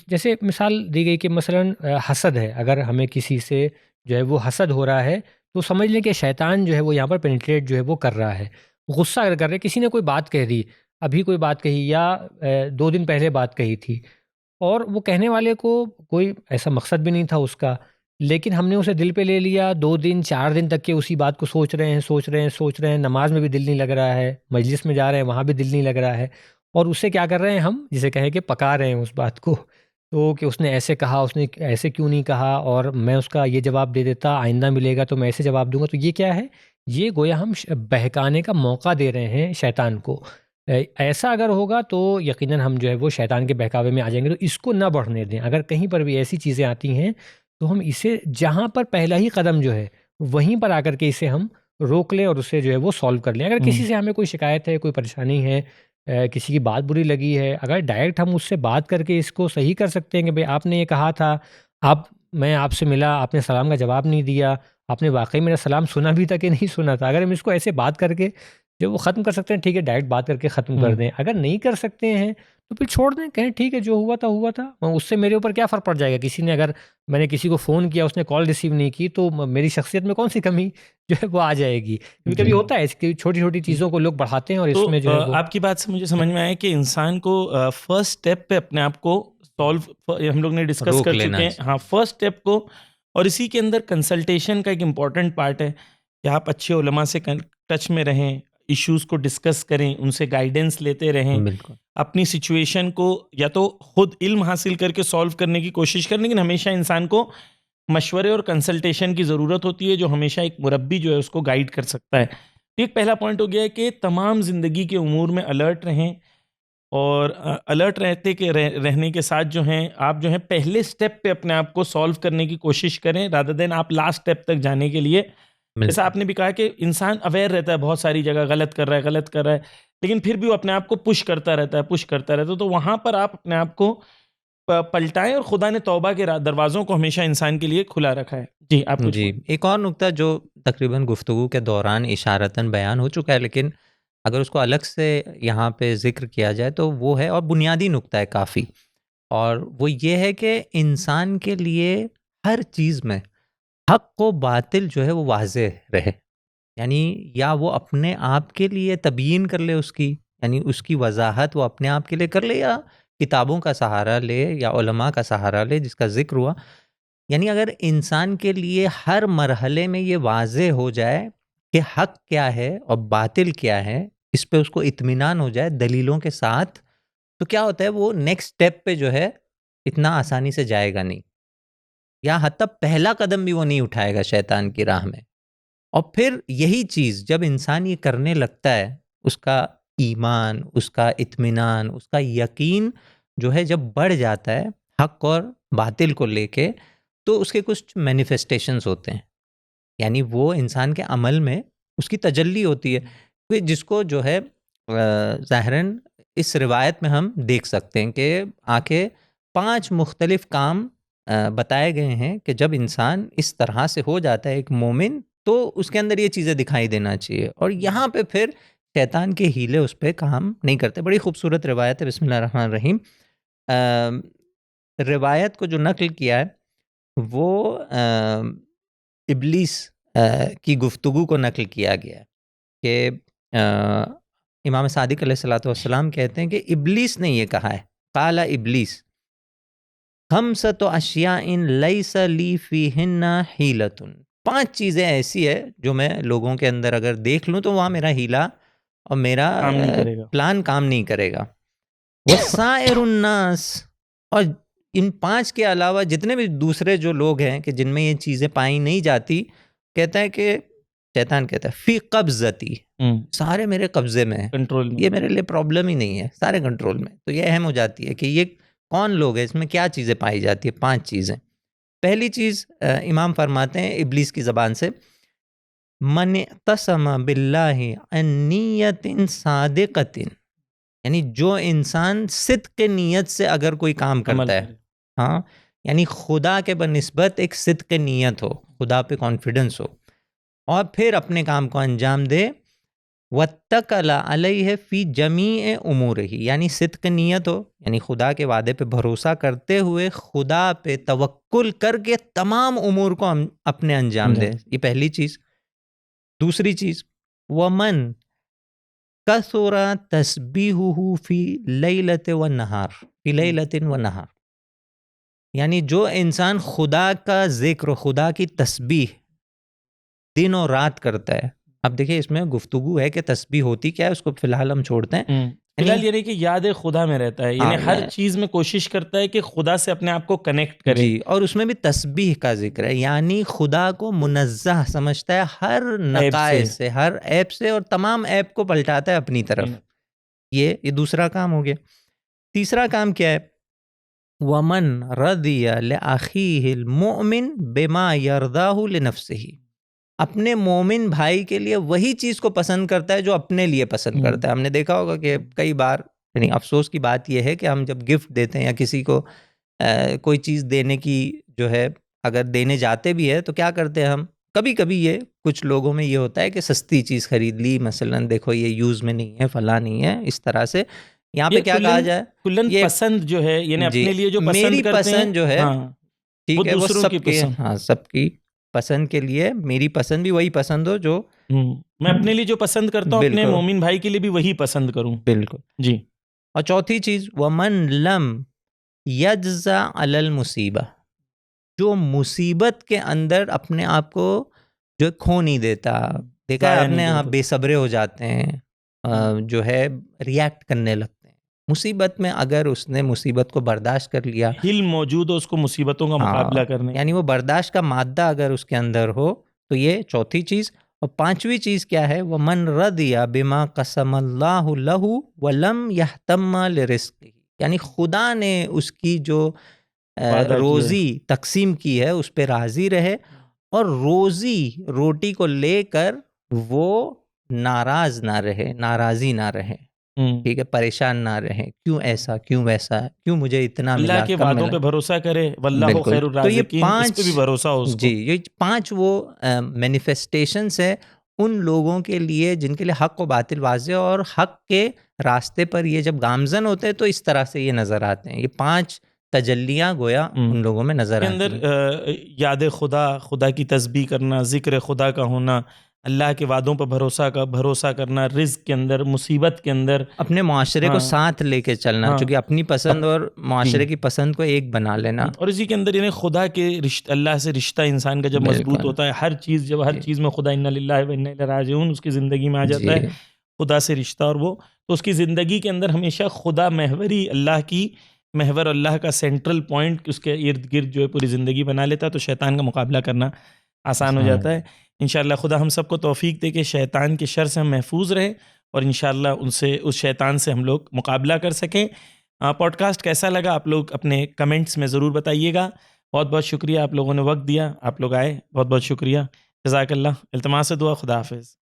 जैसे मिसाल दी गई कि मसलन हसद है, अगर हमें किसी से जो है वो हसद हो रहा है तो समझ लें कि शैतान जो है वो यहाँ पर पेनिट्रेट जो है वो कर रहा है। गुस्सा अगर कर रहे हैं, किसी ने कोई बात कह दी, अभी कोई बात कही या 2 दिन पहले बात कही थी, और वो कहने वाले को कोई ऐसा मकसद भी नहीं था उसका, लेकिन हमने उसे दिल पे ले लिया। 2 दिन 4 दिन तक के उसी बात को सोच रहे हैं, नमाज़ में भी दिल नहीं लग रहा है, मजलिस में जा रहे हैं वहाँ भी दिल नहीं लग रहा है, और उससे क्या कर रहे हैं हम, जिसे कहें कि पका रहे हैं उस बात को। तो कि उसने ऐसे कहा, उसने ऐसे क्यों नहीं कहा, और मैं उसका ये जवाब दे देता, आइंदा मिलेगा तो मैं ऐसे जवाब दूँगा। तो ये क्या है? ये गोया हम बहकाने का मौका दे रहे हैं शैतान को। ऐसा अगर होगा तो यकीनन हम जो है वो शैतान के बहकावे में आ जाएँगे, तो इसको ना बढ़ने दें। अगर कहीं पर भी ऐसी चीज़ें आती हैं, तो हम इसे जहाँ पर पहला ही कदम जो है, वहीं पर आकर के इसे हम रोक लें और उसे जो है वो सॉल्व कर लें। अगर हुँ। किसी से हमें कोई शिकायत है, कोई परेशानी है, किसी की बात बुरी लगी है, अगर डायरेक्ट हम उससे बात करके इसको सही कर सकते हैं कि भई आपने ये कहा था, मैं आपसे मिला, आपने सलाम का जवाब नहीं दिया, आपने वाक़ई मेरा सलाम सुना भी था कि नहीं सुना था। अगर हम इसको ऐसे बात करके जो वो ख़त्म कर सकते हैं, ठीक है, डायरेक्ट बात करके ख़त्म कर हुँ। दें। अगर नहीं कर सकते हैं, तो फिर छोड़ दें, कहें ठीक है जो हुआ था, हुआ था। उससे मेरे ऊपर क्या फ़र्क पड़ जाएगा? अगर मैंने किसी को फ़ोन किया, उसने कॉल रिसीव नहीं की, तो मेरी शख़्सियत में कौन-सी कमी जो है वो आ जाएगी? कभी-कभी जी। होता है इसकी छोटी-छोटी जी। चीज़ों को लोग बढ़ाते हैं और तो इसमें जो है वो आपकी बात से मुझे समझ में आया कि इंसान को फर्स्ट स्टेप पे अपने आप को सॉल्व हम लोग ने डिस्कस रोक कर चुके लेना हैं, हाँ, फर्स्ट स्टेप को। और इसी के अंदर कंसल्टेशन का एक इम्पॉर्टेंट पार्ट है कि आप अच्छे उलमा से टच में रहें, इश्यूज़ को डिस्कस करें, उनसे गाइडेंस लेते रहें, बिल्कुल। अपनी सिचुएशन को या तो खुद इल्म हासिल करके सॉल्व करने की कोशिश करें, लेकिन हमेशा इंसान को मशवरे और कंसल्टेशन की ज़रूरत होती है, जो हमेशा एक मुरब्बी जो है उसको गाइड कर सकता है। तो एक पहला पॉइंट हो गया है कि तमाम ज़िंदगी के उमूर में अलर्ट रहें, और अलर्ट रहने के साथ जो हैं आप जो हैं पहले स्टेप पे अपने आप को सॉल्व करने की कोशिश करें, रादर देन आप लास्ट स्टेप तक जाने के लिए। जैसा बिल्कुल। आपने भी कहा कि इंसान अवेयर रहता है बहुत सारी जगह, गलत कर रहा है, लेकिन फिर भी वो अपने आप को पुश करता रहता है। तो वहाँ पर आप अपने आप को पलटाएं, और खुदा ने तौबा के दरवाज़ों को हमेशा इंसान के लिए खुला रखा है। जी, आप कुछ जी, बोलें। एक और नुक्ता जो तकरीबन गुफ्तगू के दौरान इशारतन बयान हो चुका है, लेकिन अगर उसको अलग से यहाँ पे ज़िक्र किया जाए तो वो है, और बुनियादी नुक्ता है काफ़ी, और वो ये है कि इंसान के लिए हर चीज़ में हक़ व बातिल जो है वो वाज़ेह रहे। यानी या वो अपने आप के लिए तबयीन कर ले उसकी, यानी उसकी वज़ाहत वो अपने आप के लिए कर ले, या किताबों का सहारा ले या उलमा का सहारा ले जिसका ज़िक्र हुआ। यानी अगर इंसान के लिए हर मरहले में ये वाज़ेह हो जाए कि हक़ क्या है और बातिल क्या है, इस पे उसको इत्मीनान हो जाए दलीलों के साथ, तो क्या होता है, वो नेक्स्ट स्टेप पे जो है इतना आसानी से जाएगा नहीं, या हत्ता पहला कदम भी वो नहीं उठाएगा शैतान की राह में। और फिर यही चीज़ जब इंसान ये करने लगता है, उसका ईमान, उसका इत्मीनान, उसका यकीन जो है जब बढ़ जाता है हक़ और बातिल को लेके, तो उसके कुछ मैनिफेस्टेशंस होते हैं। यानी वो इंसान के अमल में उसकी तजल्ली होती है। तो जिसको जो है ज़ाहिरन इस रिवायत में हम देख सकते हैं कि आके 5 मुख्तलिफ़ काम बताए गए हैं कि जब इंसान इस तरह से हो जाता है एक मोमिन, तो उसके अंदर ये चीज़ें दिखाई देना चाहिए, और यहाँ पे फिर शैतान के हीले उस पे काम नहीं करते। बड़ी खूबसूरत रिवायत है, बिस्मिल्लाह रहमान रहीम। रिवायत को जो नक़ल किया है वो इब्लीस की गुफ्तगू को नक़ल किया गया है कि इमाम सादिक अलैहिस्सलातु वस्सलाम कहते हैं कि इब्लीस ने ये कहा है, क़ाला इब्लीस खम्सतु अशियाइन लैसा ली फ़ीहिन्ना हीलतुन। 5 चीज़ें ऐसी है जो मैं लोगों के अंदर अगर देख लूँ तो वहाँ मेरा हीला और मेरा काम नहीं करेगा। प्लान काम नहीं करेगा। वसाइरुन्नास, और इन 5 के अलावा जितने भी दूसरे जो लोग हैं कि जिनमें ये चीज़ें पाई नहीं जाती, कहता है कि शैतान कहता है फी कब्जती, सारे मेरे कब्जे में है, कंट्रोल में। ये मेरे लिए प्रॉब्लम ही नहीं है, सारे कंट्रोल में। तो ये अहम हो जाती है कि ये कौन लोग हैं, इसमें क्या चीज़ें पाई जाती है। 5 चीज़ें। पहली चीज़ इमाम फरमाते हैं इब्लीस की ज़बान से, मन तसम बिल्लाहि अन नियतिन सादिकतिन, यानी जो इंसान सिद्क नीयत से अगर कोई काम अमल करता है, करे। हाँ, यानी खुदा के बनिस्बत एक सिद्क नीयत हो, खुदा पे कॉन्फिडेंस हो, और फिर अपने काम को अंजाम दे, वत्तकला अलैहि फी जमीए उमूरिही, यानी सिद्क नीयत हो, यानी खुदा के वादे पे भरोसा करते हुए खुदा पे तवक्कुल करके तमाम उमूर को अपने अंजाम दे। ये पहली चीज़। दूसरी चीज़, वमन कसुरा तस्बीहुहु फी लैलत व नहार, फी लैलतिन व नहार, यानी जो इंसान खुदा का जिक्र, खुदा की तस्बीह दिन और रात करता है। अब देखिए इसमें गुफ्तगू है कि तस्बीह होती क्या है, उसको फिलहाल हम छोड़ते हैं। फिलहाल यानी कि याद खुदा में रहता है, यानी हाँ, हर चीज में कोशिश करता है कि खुदा से अपने आप को कनेक्ट करे। जी, और उसमें भी तस्बीह का जिक्र है, यानी खुदा को मुनज़्ज़ह समझता है हर नकाइस से, हर ऐप से, और तमाम ऐप को पलटाता है अपनी तरफ। ये दूसरा काम हो गया। तीसरा काम क्या है, वमन रदिया लिअखीहिल मुमिन बिमा यरदाहु लिनफ्सिही, अपने मोमिन भाई के लिए वही चीज़ को पसंद करता है जो अपने लिए पसंद करता है। हमने देखा होगा कि कई बार, यानी अफसोस की बात यह है कि हम जब गिफ्ट देते हैं या किसी को कोई चीज़ देने की जो है, अगर देने जाते भी है तो क्या करते हैं हम, कभी कभी ये कुछ लोगों में ये होता है कि सस्ती चीज़ खरीद ली, मसलन देखो ये यूज़ में नहीं है, फला नहीं है, इस तरह से। यहाँ पे क्या कहा जाए, कुल्लन ये पसंद जो है, यानी अपने लिए जो पसंद मेरी करते हैं, पसंद जो है, ठीक है, वो सबकी, हाँ, सबकी पसंद के लिए मेरी पसंद भी वही पसंद हो जो मैं अपने लिए जो पसंद करता हूँ अपने मोमिन भाई के लिए भी वही पसंद करूं। बिल्कुल जी। और चौथी चीज, वमन लम यज्जा अलल मुसीबा, जो मुसीबत के अंदर अपने आप को जो खो नहीं देता। देखा है आपने, हाँ, बेसब्रे हो जाते हैं, जो है रिएक्ट करने लगते हैं मुसीबत में। अगर उसने मुसीबत को बर्दाश्त कर लिया, हिल मौजूद हो उसको मुसीबतों का मुकाबला करने, यानी वो बर्दाश्त का मादा अगर उसके अंदर हो, तो ये चौथी चीज़। और पांचवी चीज़ क्या है, वह मन रदिया बिमा कसमल्लाहु लहु वलम यहतम्मा लिरिज़्क़िही, यानी खुदा ने उसकी जो रोज़ी तकसीम की है उस पर राज़ी रहे, और रोटी को लेकर वो नाराज़ ना रहे, नाराज़ी ना रहे, ठीक है, परेशान ना रहे, क्यों ऐसा, क्यों वैसा, क्यों मुझे इतना मिला, अल्लाह के वादों पे भरोसा करे, वल्लाहु खैरुर राज़िकीन, इस पे भी भरोसा हो उसको। जी, ये 5 वो मैनिफेस्टेशंस है उन लोगों के लिए जिनके लिए हक व बातिल वाज़े, और हक के रास्ते पर ये जब गामजन होते हैं तो इस तरह से ये नज़र आते हैं। ये 5 तजल्लियाँ गोया उन लोगों में नज़र आती हैं। अंदर याद खुदा की तस्बीह करना, ज़िक्र खुदा का होना, अल्लाह के वादों पर भरोसा करना, रिज़्क़ के अंदर, मुसीबत के अंदर अपने माशरे को साथ लेके चलना, क्योंकि अपनी पसंद और माशरे की पसंद को एक बना लेना। और इसी के अंदर यानी खुदा के रिश्ता, अल्लाह से रिश्ता इंसान का जब मजबूत होता है, हर चीज़ में खुदा इन्ना लिल्लाहि व इन्ना इलैहि राजिऊन उसकी ज़िंदगी में आ जाता है, खुदा से रिश्ता, और वो तो उसकी ज़िंदगी के अंदर हमेशा खुदा महवरी, अल्लाह की महवर, अल्लाह का सेंट्रल पॉइंट उसके इर्द गिर्द जो है पूरी ज़िंदगी बना लेता है, तो शैतान का मुकाबला करना आसान हो जाता है। इंशाअल्लाह खुदा हम सबको तौफीक दे के शैतान के शर से हम महफूज रहें, और इंशाअल्लाह उस शैतान से हम लोग मुकाबला कर सकें। पॉडकास्ट कैसा लगा आप लोग अपने कमेंट्स में ज़रूर बताइएगा। बहुत बहुत शुक्रिया, आप लोगों ने वक्त दिया, आप लोग आए, बहुत बहुत शुक्रिया, जज़ाकल्लाह। इल्तिमास दुआ, खुदा हाफिज़।